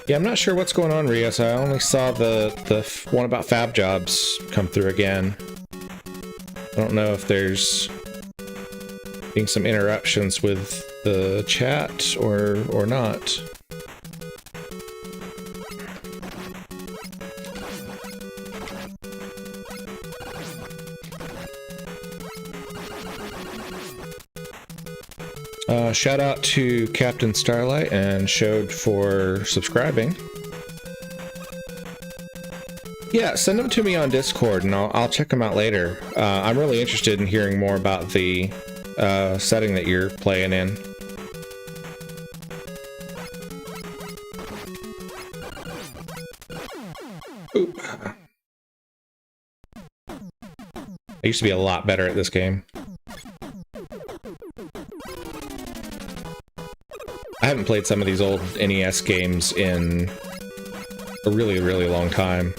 Yeah, I'm not sure what's going on, Rios. I only saw the one about fab jobs come through again. I don't know if there's being some interruptions with the chat or not. Shout out to Captain Starlight and Showed for subscribing. Yeah, send them to me on Discord and I'll check them out later. I'm really interested in hearing more about the setting that you're playing in. Oop. I used to be a lot better at this game. I haven't played some of these old NES games in a really, really long time.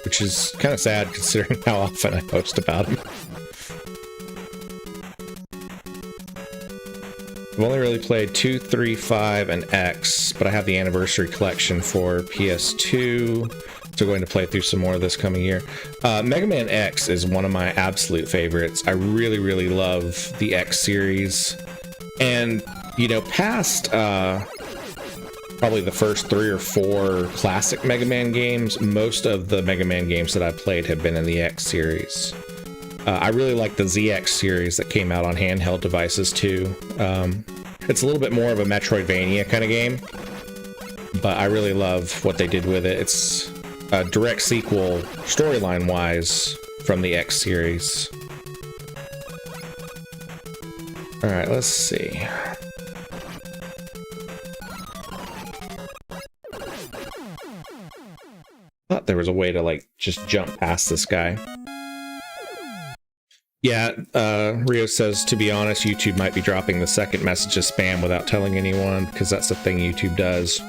Which is kind of sad considering how often I post about them. I've only really played 2, 3, 5, and X, but I have the Anniversary Collection for PS2, so going to play through some more of this coming year. Mega Man X is one of my absolute favorites. I really, really love the X series. And, you know, past probably the first 3 or 4 classic Mega Man games, most of the Mega Man games that I've played have been in the X series. I really like the ZX series that came out on handheld devices too. It's a little bit more of a Metroidvania kind of game, but I really love what they did with it. It's a direct sequel, storyline-wise, from the X series. Alright, let's see. Thought there was a way to, like, just jump past this guy. Yeah, Rio says, to be honest, YouTube might be dropping the second message as spam without telling anyone, because that's the thing YouTube does.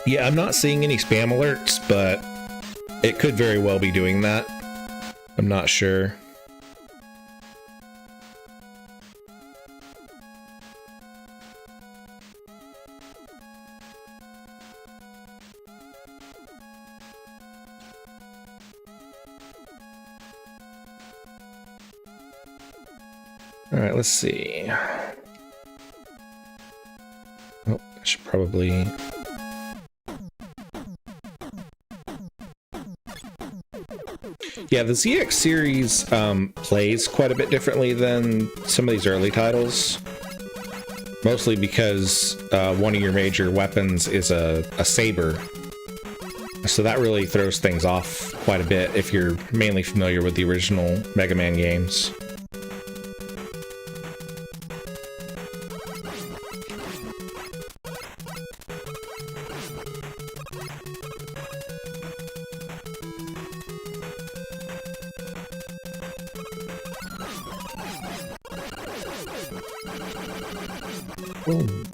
Yeah, I'm not seeing any spam alerts, but It could very well be doing that. I'm not sure. All right, let's see. Oh, I should probably... Yeah, the ZX series plays quite a bit differently than some of these early titles. Mostly because one of your major weapons is a saber. So that really throws things off quite a bit if you're mainly familiar with the original Mega Man games. Boom.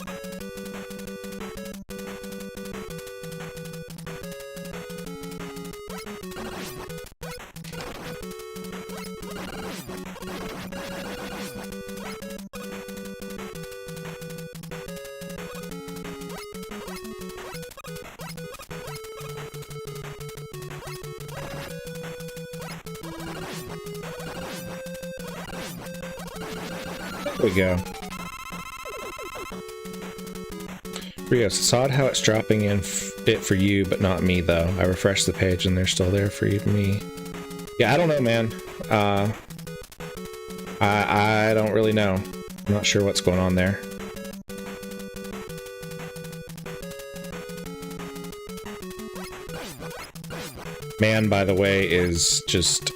There we go. Rios, it's odd how it's dropping in it for you, but not me, though. I refreshed the page and they're still there for you, me. Yeah, I don't know, man. I don't really know. I'm not sure what's going on there. Man, by the way, is just,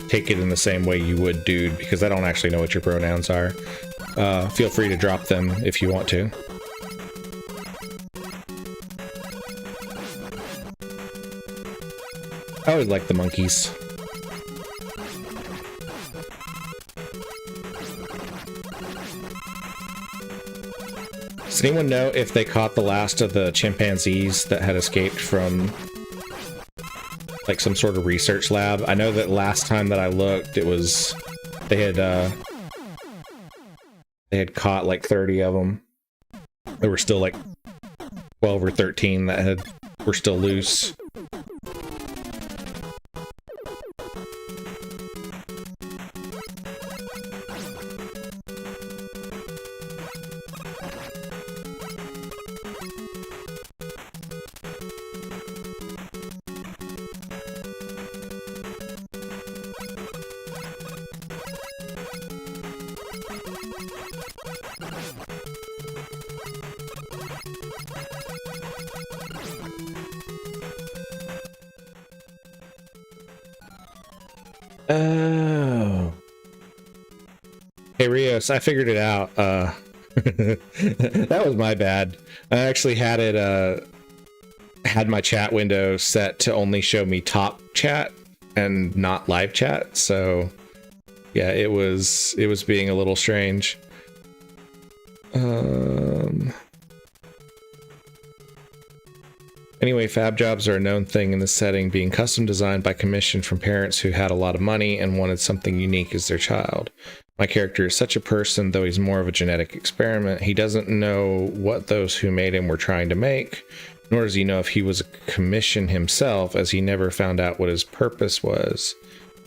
take it in the same way you would dude, because I don't actually know what your pronouns are. Feel free to drop them if you want to. I always like the monkeys. Does anyone know if they caught the last of the chimpanzees that had escaped from like some sort of research lab? I know that last time that I looked, it was they had caught like 30 of them. There were still like 12 or 13 that were still loose. Oh. Hey Rios, I figured it out. That was my bad. I actually had it had my chat window set to only show me top chat and not live chat, so yeah, it was being a little strange. Anyway, fab jobs are a known thing in this setting, being custom designed by commission from parents who had a lot of money and wanted something unique as their child. My character is such a person, though he's more of a genetic experiment. He doesn't know what those who made him were trying to make, nor does he know if he was a commission himself, as he never found out what his purpose was.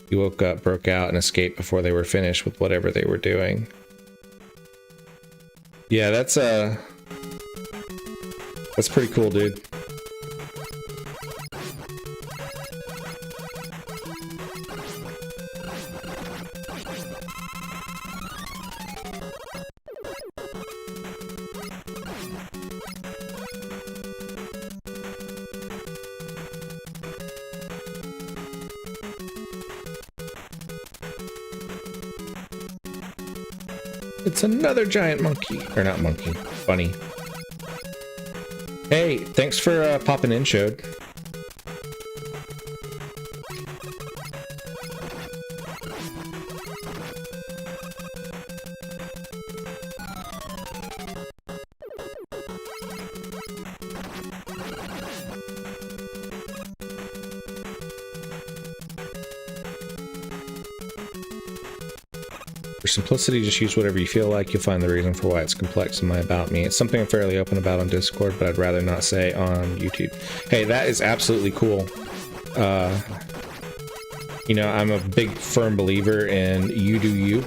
He woke up, broke out, and escaped before they were finished with whatever they were doing. Yeah, that's pretty cool, dude. It's another giant monkey. Or not monkey. Bunny. Hey, thanks for popping in, Shode. simplicity, just use whatever you feel like. You'll find the reason for why it's complex in my About Me. It's something I'm fairly open about on Discord, but I'd rather not say on YouTube. Hey, that is absolutely cool. You know, I'm a big, firm believer in you do you.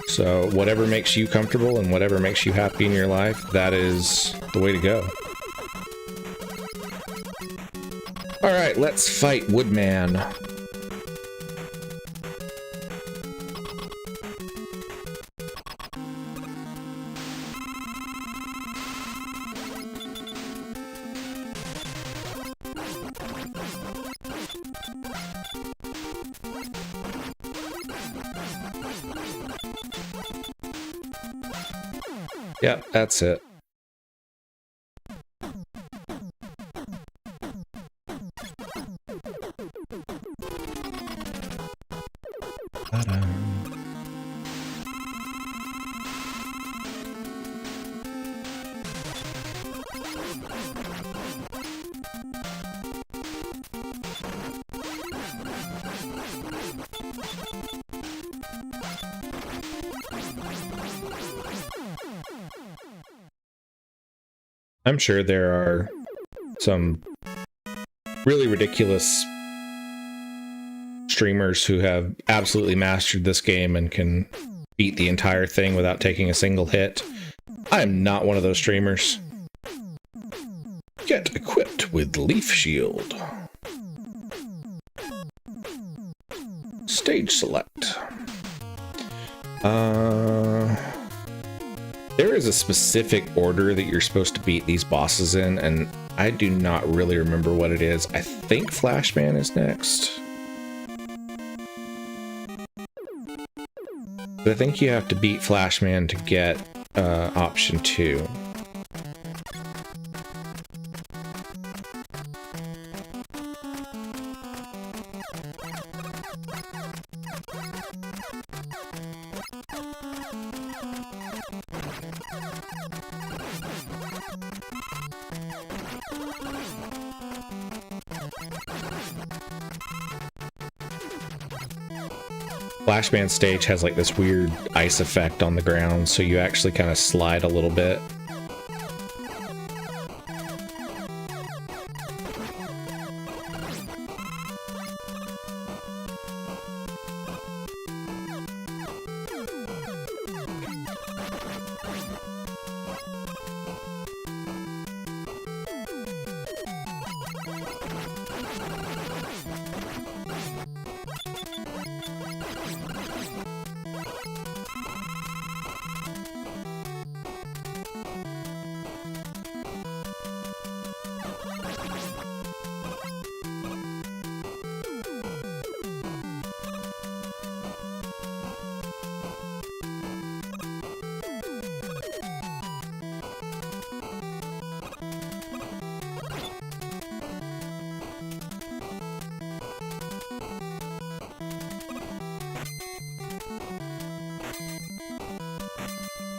So whatever makes you comfortable and whatever makes you happy in your life, that is the way to go. All right, let's fight Woodman. Yep, that's it. I'm sure there are some really ridiculous streamers who have absolutely mastered this game and can beat the entire thing without taking a single hit. I am not one of those streamers. Get equipped with Leaf Shield. Stage select. There is a specific order that you're supposed to beat these bosses in, and I do not really remember what it is. I think Flashman is next. But I think you have to beat Flashman to get option 2. Flashman stage has like this weird ice effect on the ground, so you actually kind of slide a little bit.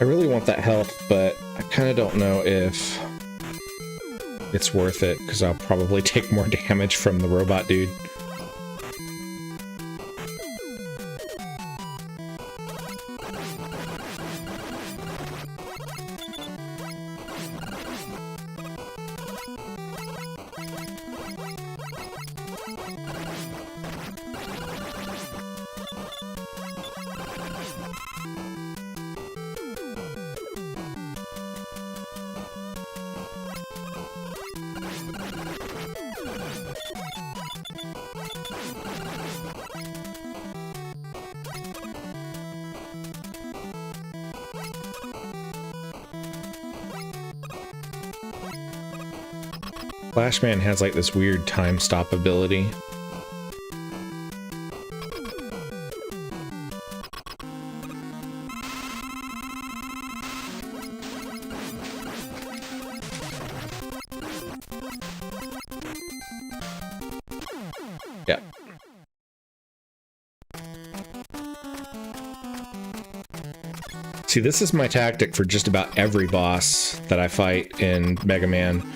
I really want that health, but I kind of don't know if it's worth it, because I'll probably take more damage from the robot dude. Flashman has like this weird time stop ability. Yeah. See, this is my tactic for just about every boss that I fight in Mega Man,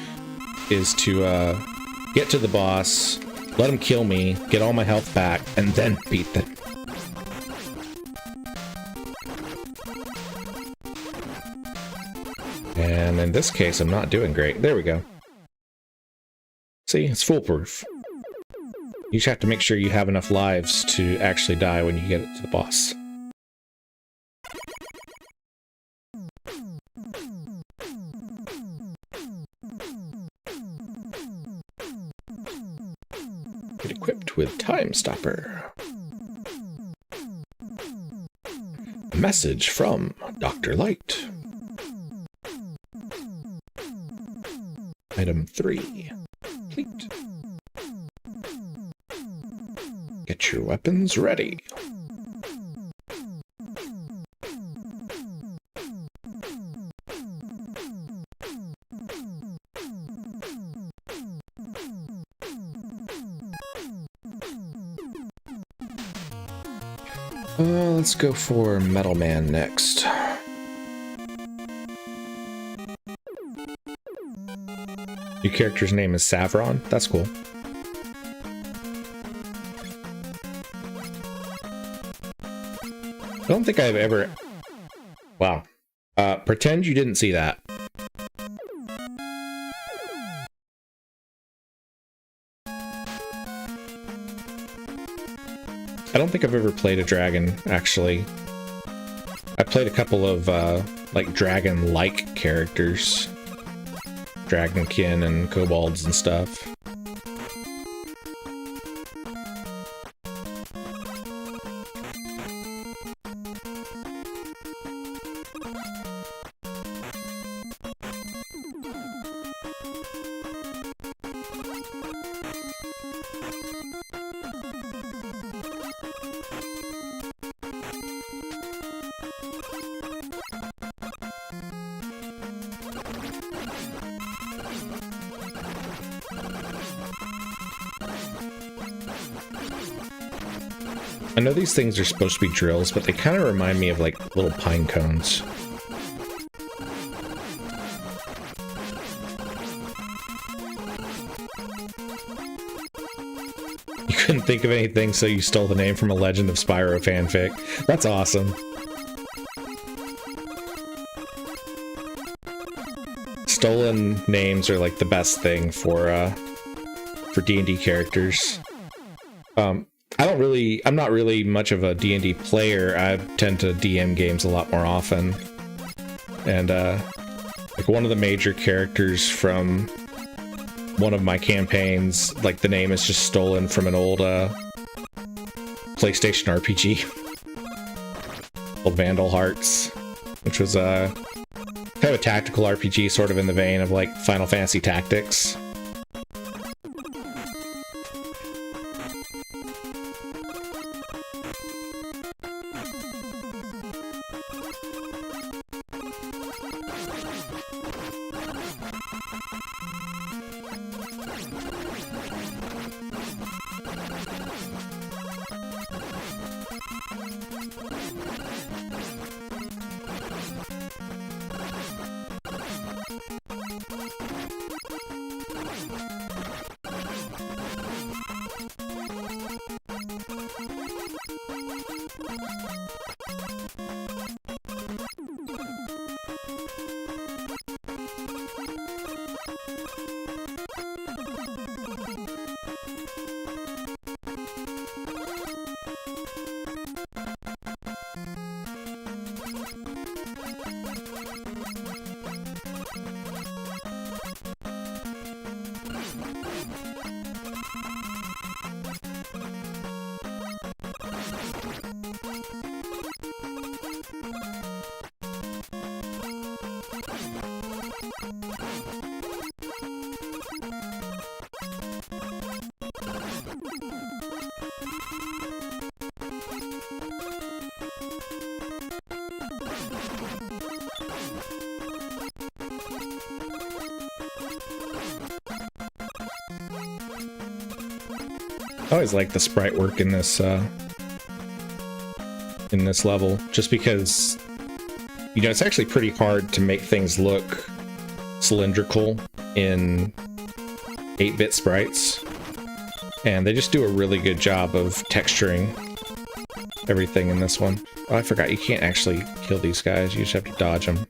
is to get to the boss, let him kill me, get all my health back, and then beat them. And in this case, I'm not doing great. There we go. See, it's foolproof. You just have to make sure you have enough lives to actually die when you get it to the boss. Get equipped with Time Stopper. A message from Dr. Light. Item 3. Complete. Get your weapons ready. Let's go for Metal Man next. Your character's name is Savron? That's cool. I don't think I've ever... Wow. Pretend you didn't see that. I don't think I've ever played a dragon, actually. I played a couple of, like, dragon-like characters. Dragonkin and kobolds and stuff. I know these things are supposed to be drills, but they kind of remind me of, like, little pine cones. You couldn't think of anything, so you stole the name from a Legend of Spyro fanfic. That's awesome. Stolen names are, like, the best thing for D&D characters. I'm not really much of a D&D player. I tend to DM games a lot more often. And, like, one of the major characters from one of my campaigns, like, the name is just stolen from an old, PlayStation RPG. Old Vandal Hearts, which was, kind of a tactical RPG, sort of in the vein of, like, Final Fantasy Tactics. I always like the sprite work in this level, just because, you know, it's actually pretty hard to make things look cylindrical in 8-bit sprites, and they just do a really good job of texturing everything in this one. Oh, I forgot, you can't actually kill these guys, you just have to dodge them.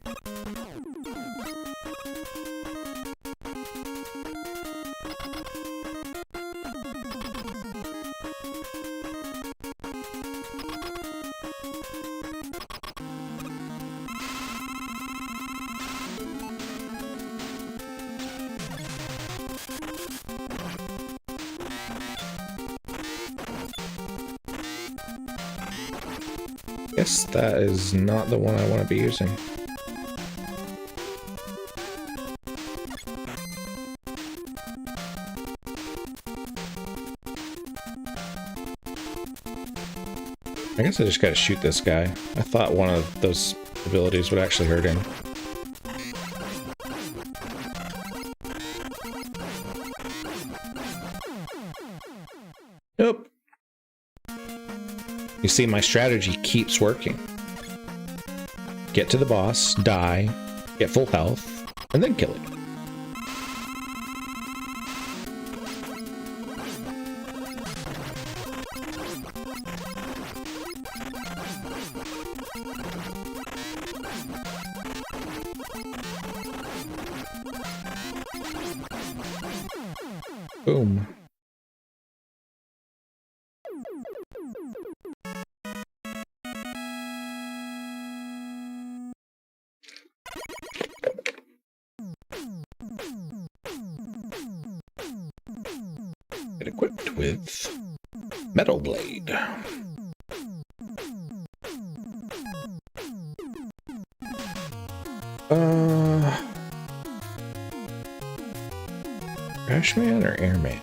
guess that is not the one I want to be using. I guess I just gotta shoot this guy. I thought one of those abilities would actually hurt him. Nope. You see, my strategy keeps working. Get to the boss, die, get full health, and then kill it. Boom. Get equipped with Metal Blade. Crashman or Airman?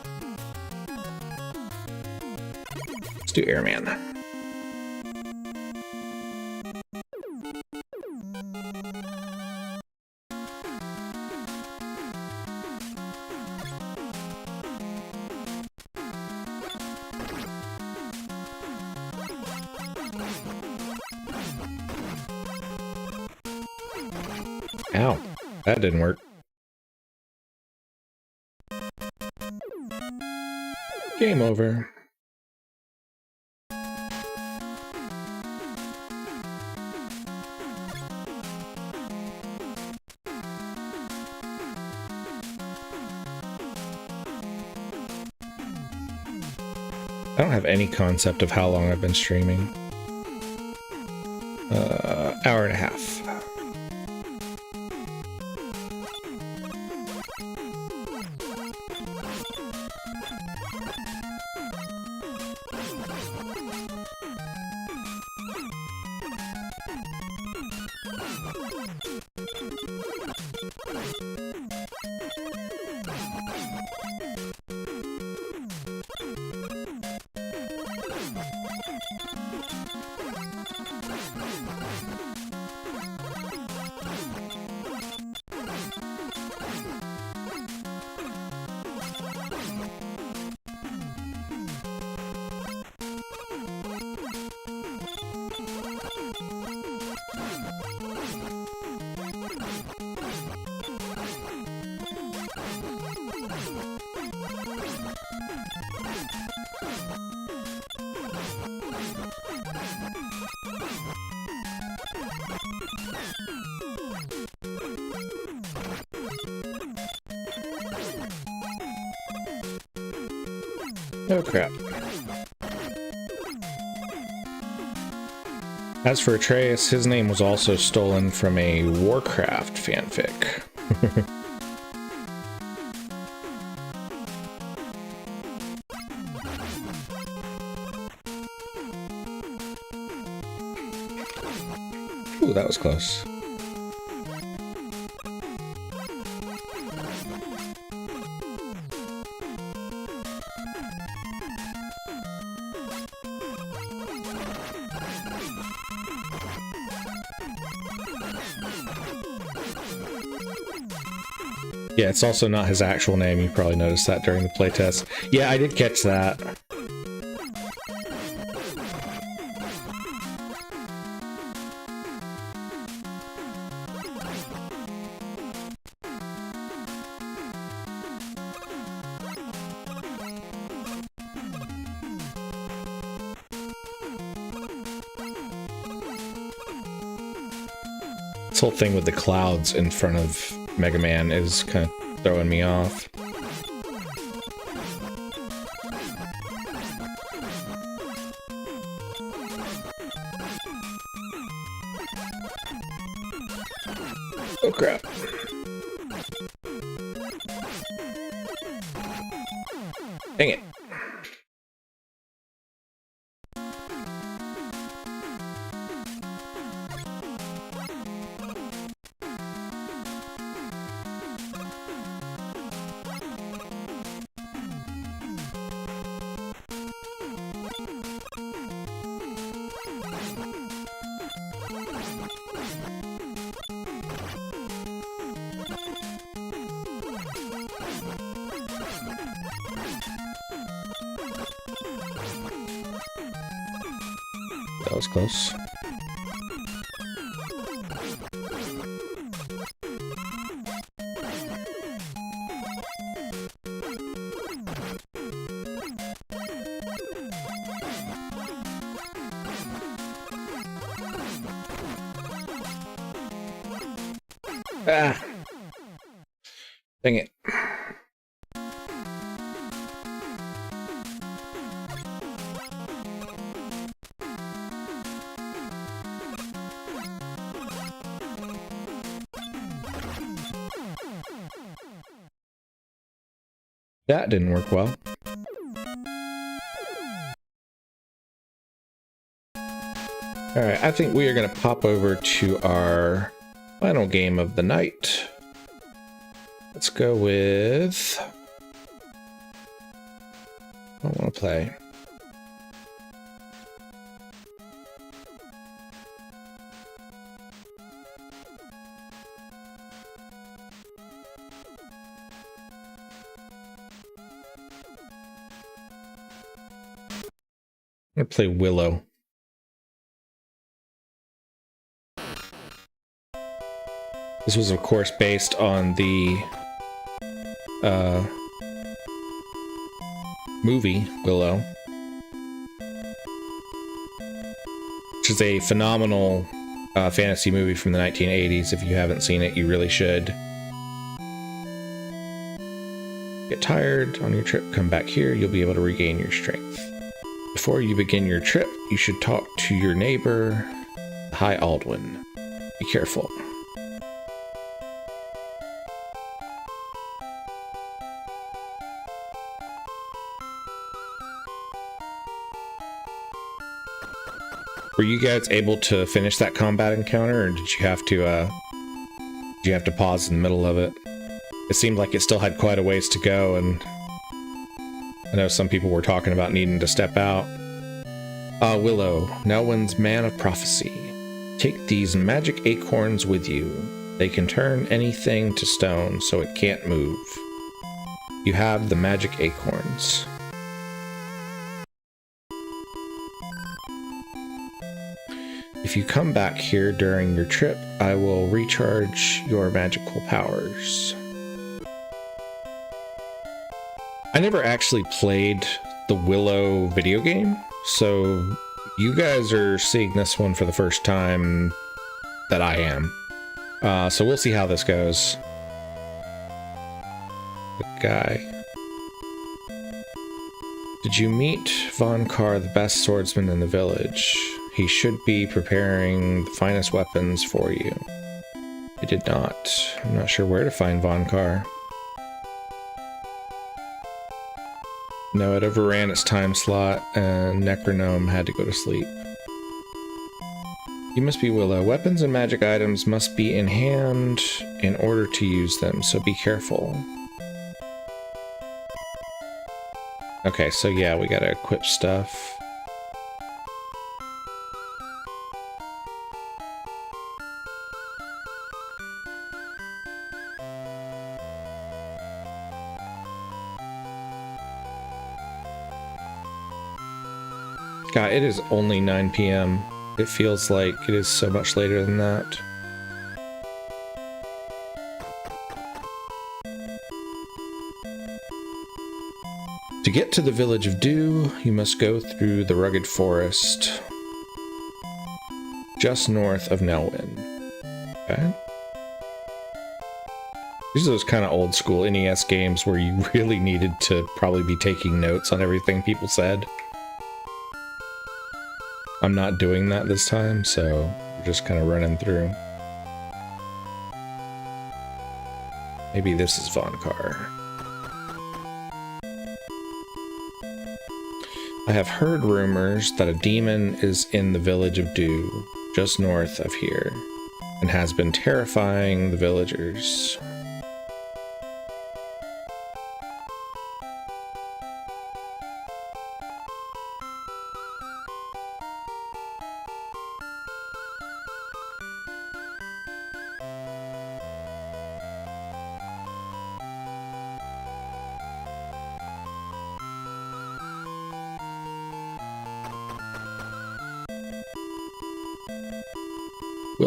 Let's do Airman. Ow, that didn't work. Game over. I don't have any concept of how long I've been streaming. Hour and a half. Oh crap. As for Atreus, his name was also stolen from a Warcraft fanfic. Ooh, that was close. Yeah, it's also not his actual name. You probably noticed that during the playtest. Yeah, I did catch that. This whole thing with the clouds in front of Mega Man is kind of throwing me off. Oh crap. Dang it. That was close. Ah! Dang it. That didn't work well. Alright, I think we are going to pop over to our final game of the night. Let's go with... I don't want to play. I'm going to play Willow. This was, of course, based on the movie Willow, which is a phenomenal fantasy movie from the 1980s. If you haven't seen it, you really should. Get tired on your trip, come back here, you'll be able to regain your strength. Before you begin your trip, you should talk to your neighbor, High Aldwin. Be careful. Were you guys able to finish that combat encounter, or did you have to pause in the middle of it? It seemed like it still had quite a ways to go, and I know some people were talking about needing to step out. Willow, Nelwyn's Man of Prophecy. Take these magic acorns with you. They can turn anything to stone, so it can't move. You have the magic acorns. If you come back here during your trip, I will recharge your magical powers. I never actually played the Willow video game, so you guys are seeing this one for the first time that I am. So we'll see how this goes. The guy. Did you meet Von Carr, the best swordsman in the village? He should be preparing the finest weapons for you. I did not. I'm not sure where to find Von Carr. No, it overran its time slot, and Necronome had to go to sleep. You must be Willow. Weapons and magic items must be in hand in order to use them, so be careful. Okay, so yeah, we gotta equip stuff. God, it is only 9 p.m. It feels like it is so much later than that. To get to the village of Dew, you must go through the rugged forest just north of Nelwyn. Okay. These are those kind of old school NES games where you really needed to probably be taking notes on everything people said. I'm not doing that this time, so we're just kind of running through. Maybe this is Von Carr. I have heard rumors that a demon is in the village of Dew, just north of here, and has been terrifying the villagers.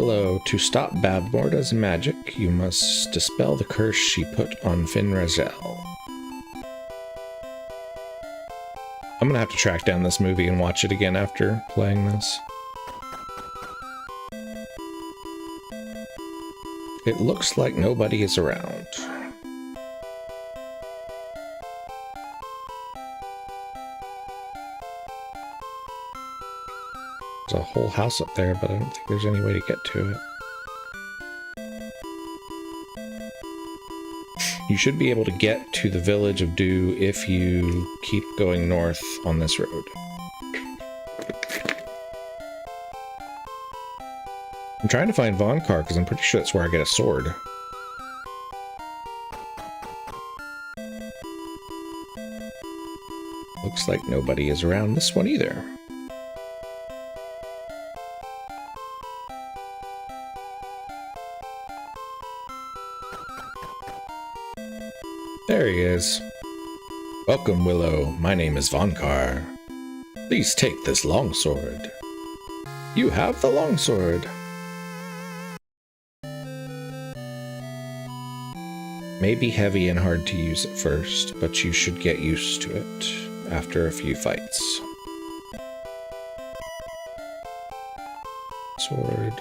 Willow, to stop Babmorda's magic, you must dispel the curse she put on Finrazel. I'm gonna have to track down this movie and watch it again after playing this. It looks like nobody is around. There's a whole house up there, but I don't think there's any way to get to it. You should be able to get to the village of Dew if you keep going north on this road. I'm trying to find Vonkar because I'm pretty sure that's where I get a sword. Looks like nobody is around this one either. There he is. Welcome, Willow. My name is Vonkar. Please take this longsword. You have the longsword. May be heavy and hard to use at first, but you should get used to it after a few fights. Sword.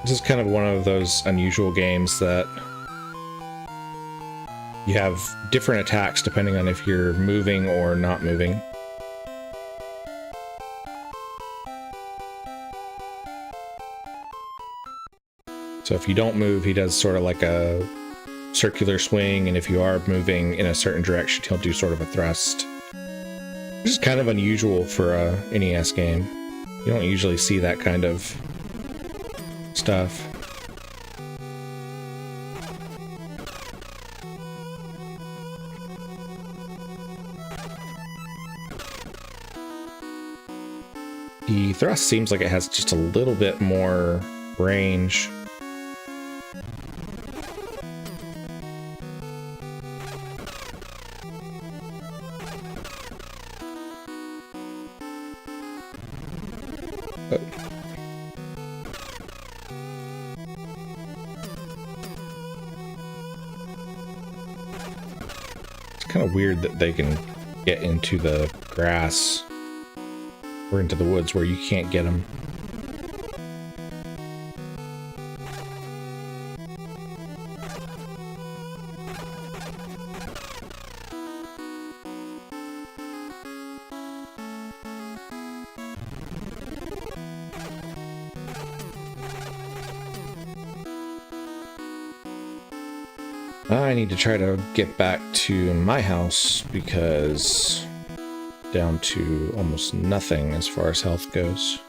This is kind of one of those unusual games that you have different attacks depending on if you're moving or not moving. So if you don't move, he does sort of like a circular swing, and if you are moving in a certain direction, he'll do sort of a thrust. Which is kind of unusual for a NES game. You don't usually see that kind of stuff. The thrust seems like it has just a little bit more range. Oh. It's kind of weird that they can get into the grass or into the woods where you can't get them. I need to try to get back to my house because down to almost nothing as far as health goes.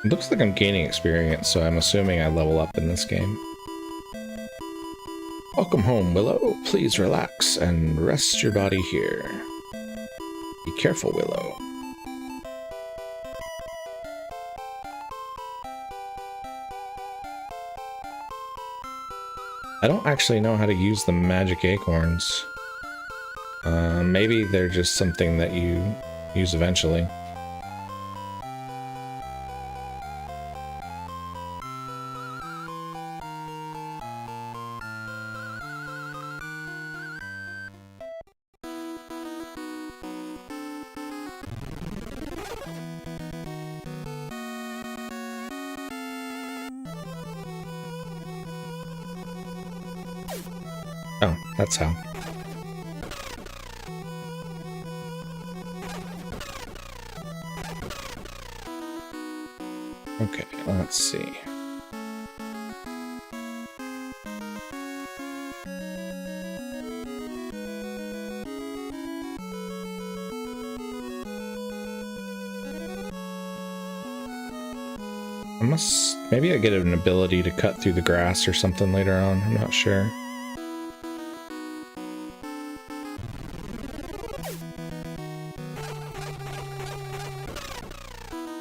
It looks like I'm gaining experience, so I'm assuming I level up in this game. Welcome home, Willow. Please relax and rest your body here. Be careful, Willow. I don't actually know how to use the magic acorns. Maybe they're just something that you use eventually. Oh, that's how. Okay, let's see. Maybe I get an ability to cut through the grass or something later on. I'm not sure.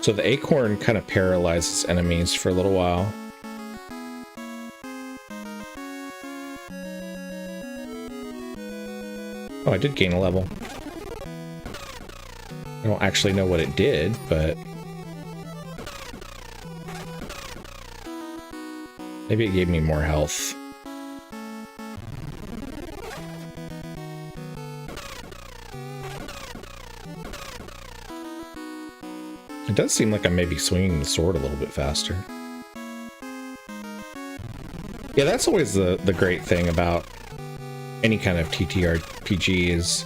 So the acorn kind of paralyzes enemies for a little while. Oh, I did gain a level. I don't actually know what it did, but maybe it gave me more health. It does seem like I may be swinging the sword a little bit faster. Yeah, that's always the great thing about any kind of TTRPG is,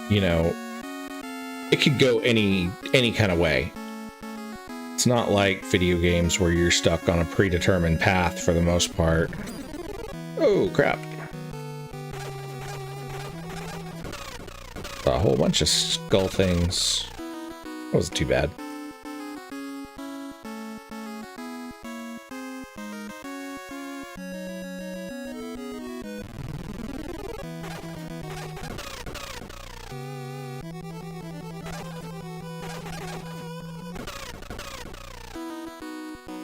you know, it could go any kind of way. It's not like video games where you're stuck on a predetermined path for the most part. Oh, crap. A whole bunch of skull things. That wasn't too bad.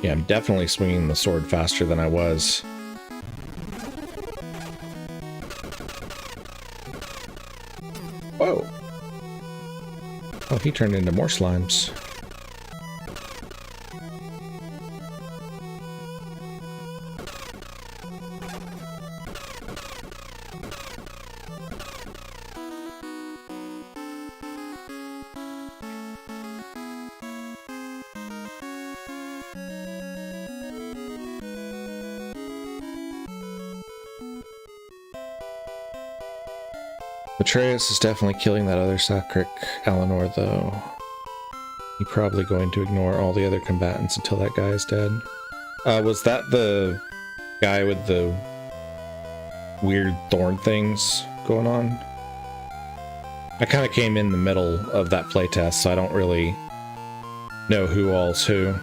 Yeah, I'm definitely swinging the sword faster than I was. Whoa! Oh, he turned into more slimes. Atreus is definitely killing that other Sakric Eleanor, though. He's probably going to ignore all the other combatants until that guy is dead. Was that the guy with the weird thorn things going on? I kind of came in the middle of that playtest, so I don't really know who all's who.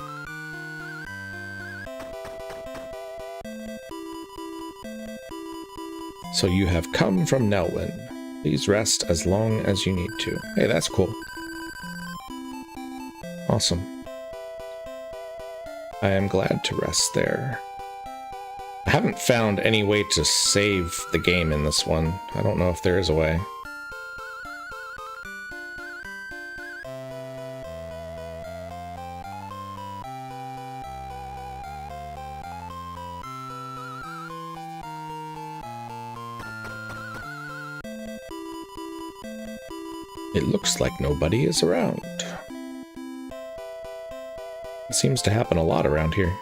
So you have come from Nelwyn. Please rest as long as you need to. Hey, that's cool. Awesome. I am glad to rest there. I haven't found any way to save the game in this one. I don't know if there is a way. It looks like nobody is around. It seems to happen a lot around here.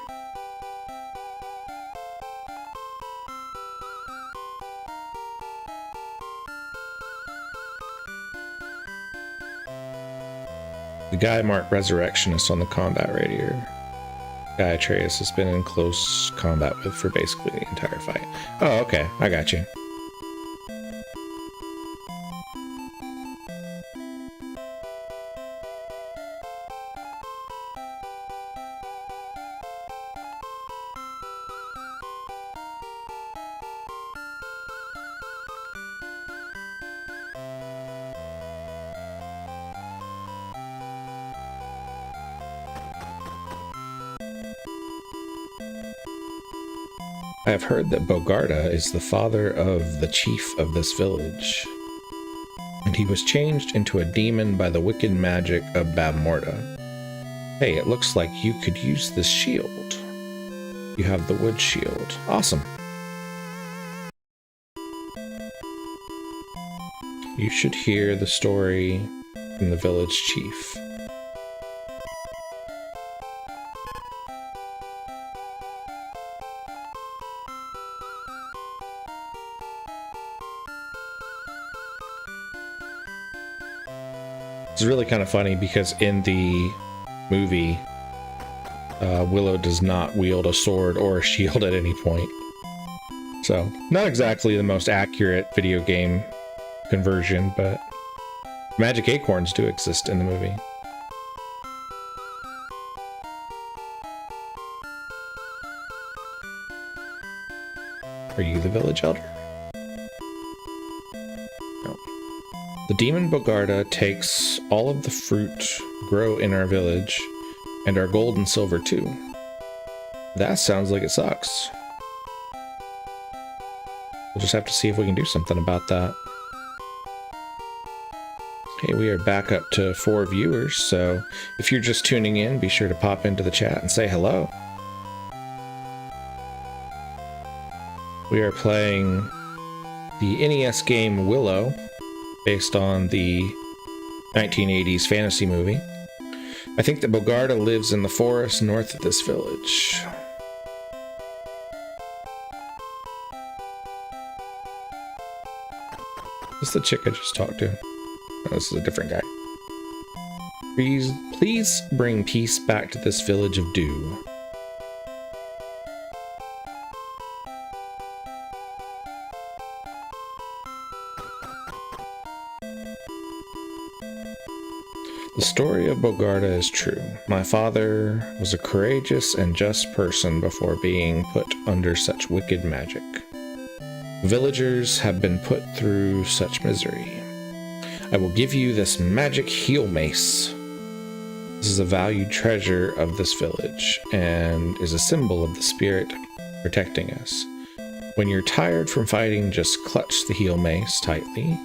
The guy marked Resurrectionist on the combat radio. Guy Atreus has been in close combat with for basically the entire fight. Oh, okay. I got you. I have heard that Bogarda is the father of the chief of this village, and he was changed into a demon by the wicked magic of Babmorda. Hey, it looks like you could use this shield. You have the wood shield. Awesome. You should hear the story from the village chief. It's really kind of funny because in the movie, Willow does not wield a sword or a shield at any point. So, not exactly the most accurate video game conversion, but magic acorns do exist in the movie. Are you the village elder? No. The demon Bogarda takes all of the fruit grow in our village and our gold and silver too. That sounds like it sucks. We'll just have to see if we can do something about that. Okay, we are back up to 4 viewers, so if you're just tuning in, be sure to pop into the chat and say hello. We are playing the NES game Willow, based on the 1980s fantasy movie. I think that Bogarda lives in the forest north of this village. This is the chick I just talked to. Oh, this is a different guy. Please bring peace back to this village of Dew. The story of Bogarda is true. My father was a courageous and just person before being put under such wicked magic. Villagers have been put through such misery. I will give you this magic heel mace. This is a valued treasure of this village and is a symbol of the spirit protecting us. When you're tired from fighting, just clutch the heel mace tightly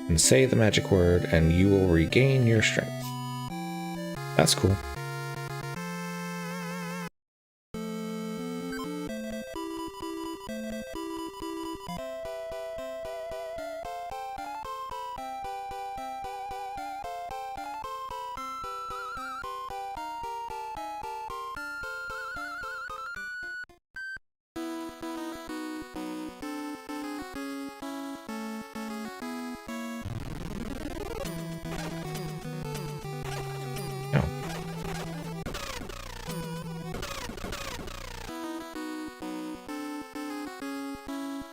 and say the magic word and you will regain your strength. That's cool.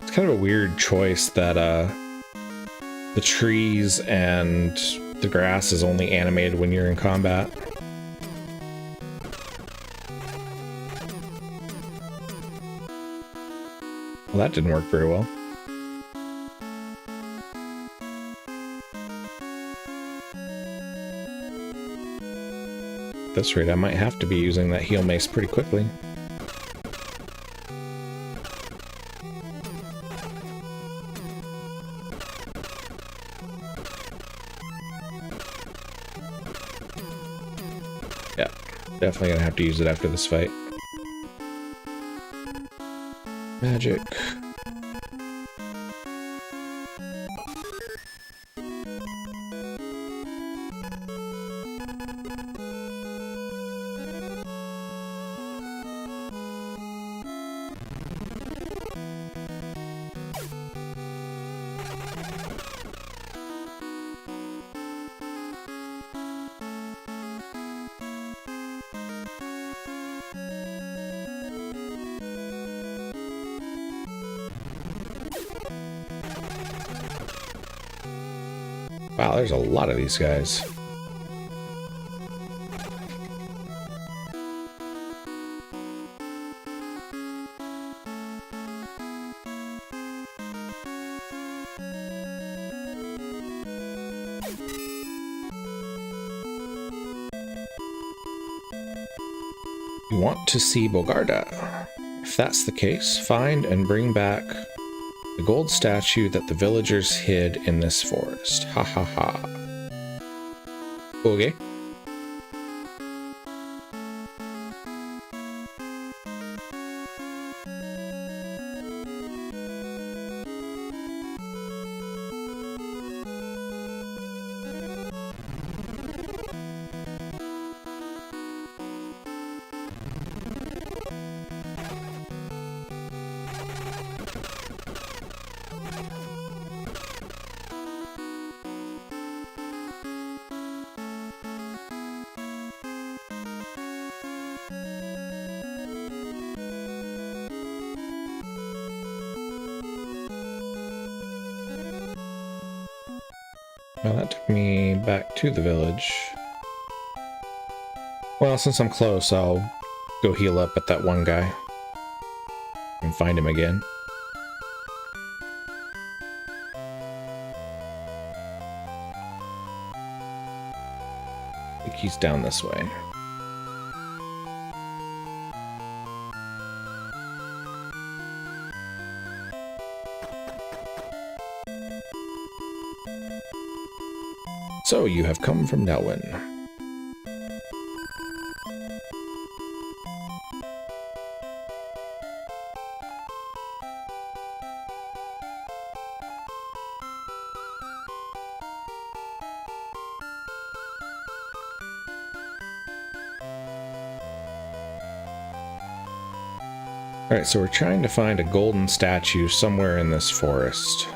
It's kind of a weird choice that the trees and the grass is only animated when you're in combat. Well, that didn't work very well. At this rate, I might have to be using that heel mace pretty quickly. Yeah, definitely gonna have to use it after this fight. Magic. Wow, there's a lot of these guys. You want to see Bogarda? If that's the case, find and bring back the gold statue that the villagers hid in this forest. Ha ha ha. Okay. Well, that took me back to the village. Well, since I'm close, I'll go heal up at that one guy and find him again. he's down this way. So you have come from Nelwyn. Alright, so we're trying to find a golden statue somewhere in this forest.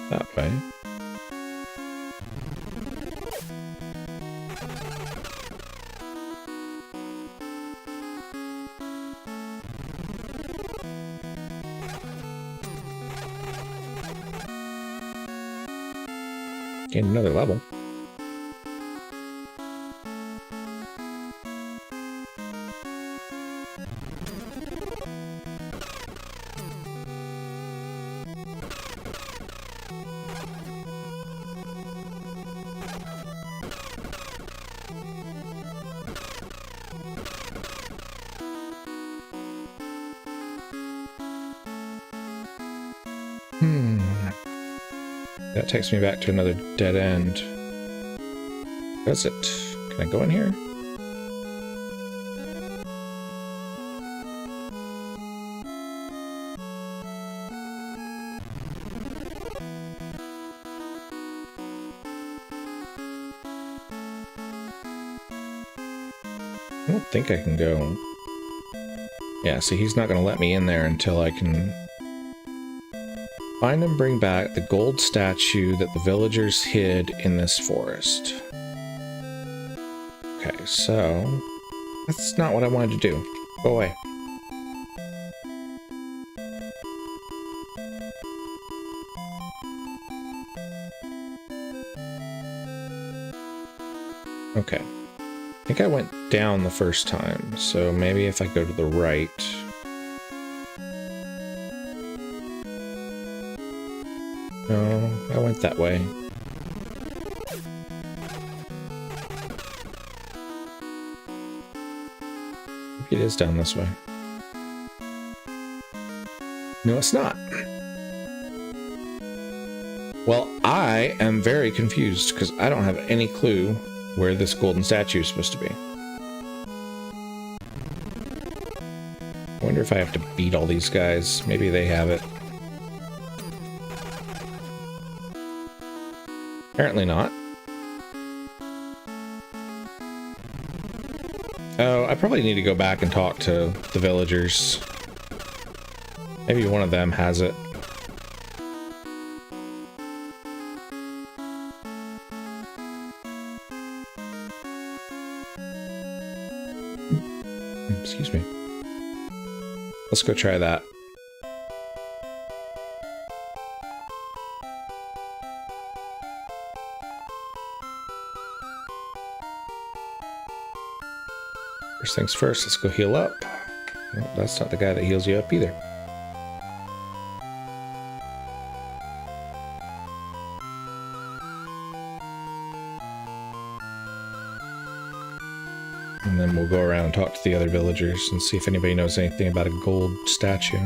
That way. Gain another level. That takes me back to another dead end. Does it? Can I go in here? I don't think I can go. Yeah, see, he's not going to let me in there until I can find and bring back the gold statue that the villagers hid in this forest. Okay, so that's not what I wanted to do. Go away. Okay. I think I went down the first time, so maybe if I go to the right. No, I went that way. Maybe it is down this way. No, it's not. Well, I am very confused because I don't have any clue where this golden statue is supposed to be. I wonder if I have to beat all these guys. Maybe they have it. Apparently not. Oh, I probably need to go back and talk to the villagers. Maybe one of them has it. Excuse me. Let's go try that. First things first, let's go heal up. Nope, that's not the guy that heals you up either. And then we'll go around and talk to the other villagers and see if anybody knows anything about a gold statue.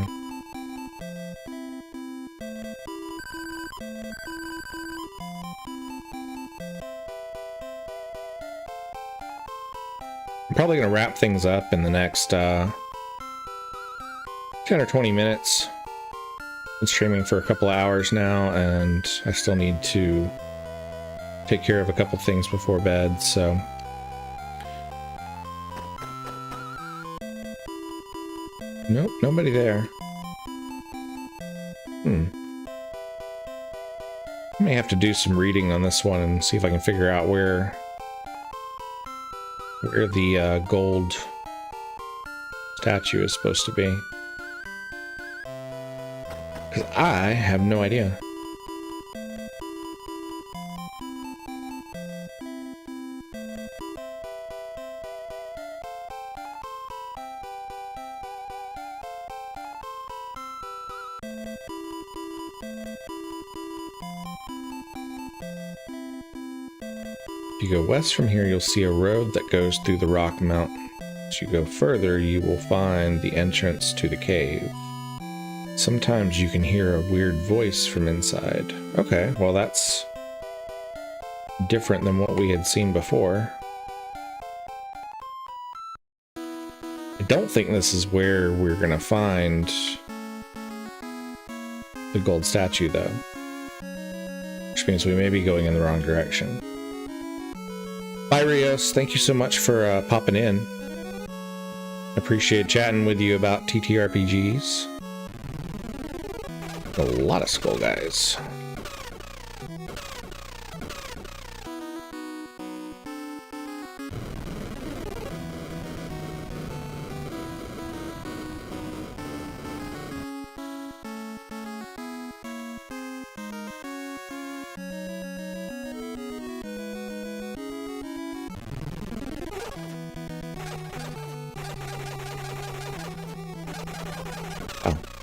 I'm probably going to wrap things up in the next 10 or 20 minutes. Been streaming for a couple of hours now, and I still need to take care of a couple things before bed, so... Nope, nobody there. I may have to do some reading on this one and see if I can figure out where the gold statue is supposed to be. Because I have no idea. If you go west from here, you'll see a road that goes through the rock mountain. As you go further, you will find the entrance to the cave. Sometimes you can hear a weird voice from inside. Okay, well that's different than what we had seen before. I don't think this is where we're gonna find the gold statue though. Which means we may be going in the wrong direction. Bye, Rios. Thank you so much for popping in. Appreciate chatting with you about TTRPGs. A lot of skull guys.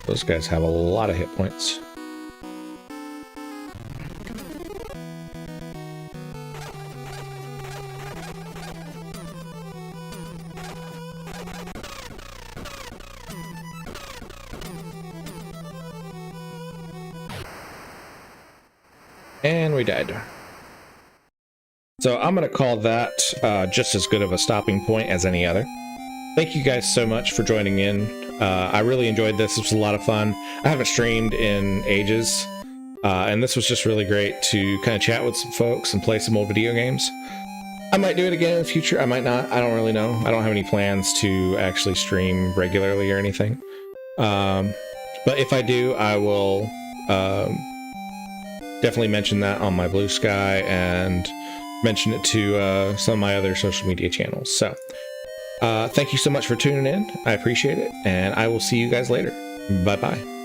Those guys have a lot of hit points. And we died. So I'm going to call that just as good of a stopping point as any other. Thank you guys so much for joining in. I really enjoyed this. This was a lot of fun. I haven't streamed in ages, and this was just really great to kind of chat with some folks and play some old video games. I might do it again in the future. I might not. I don't really know. I don't have any plans to actually stream regularly or anything. But if I do, I will definitely mention that on my Blue Sky and mention it to some of my other social media channels. So thank you so much for tuning in. I appreciate it, and I will see you guys later. Bye-bye.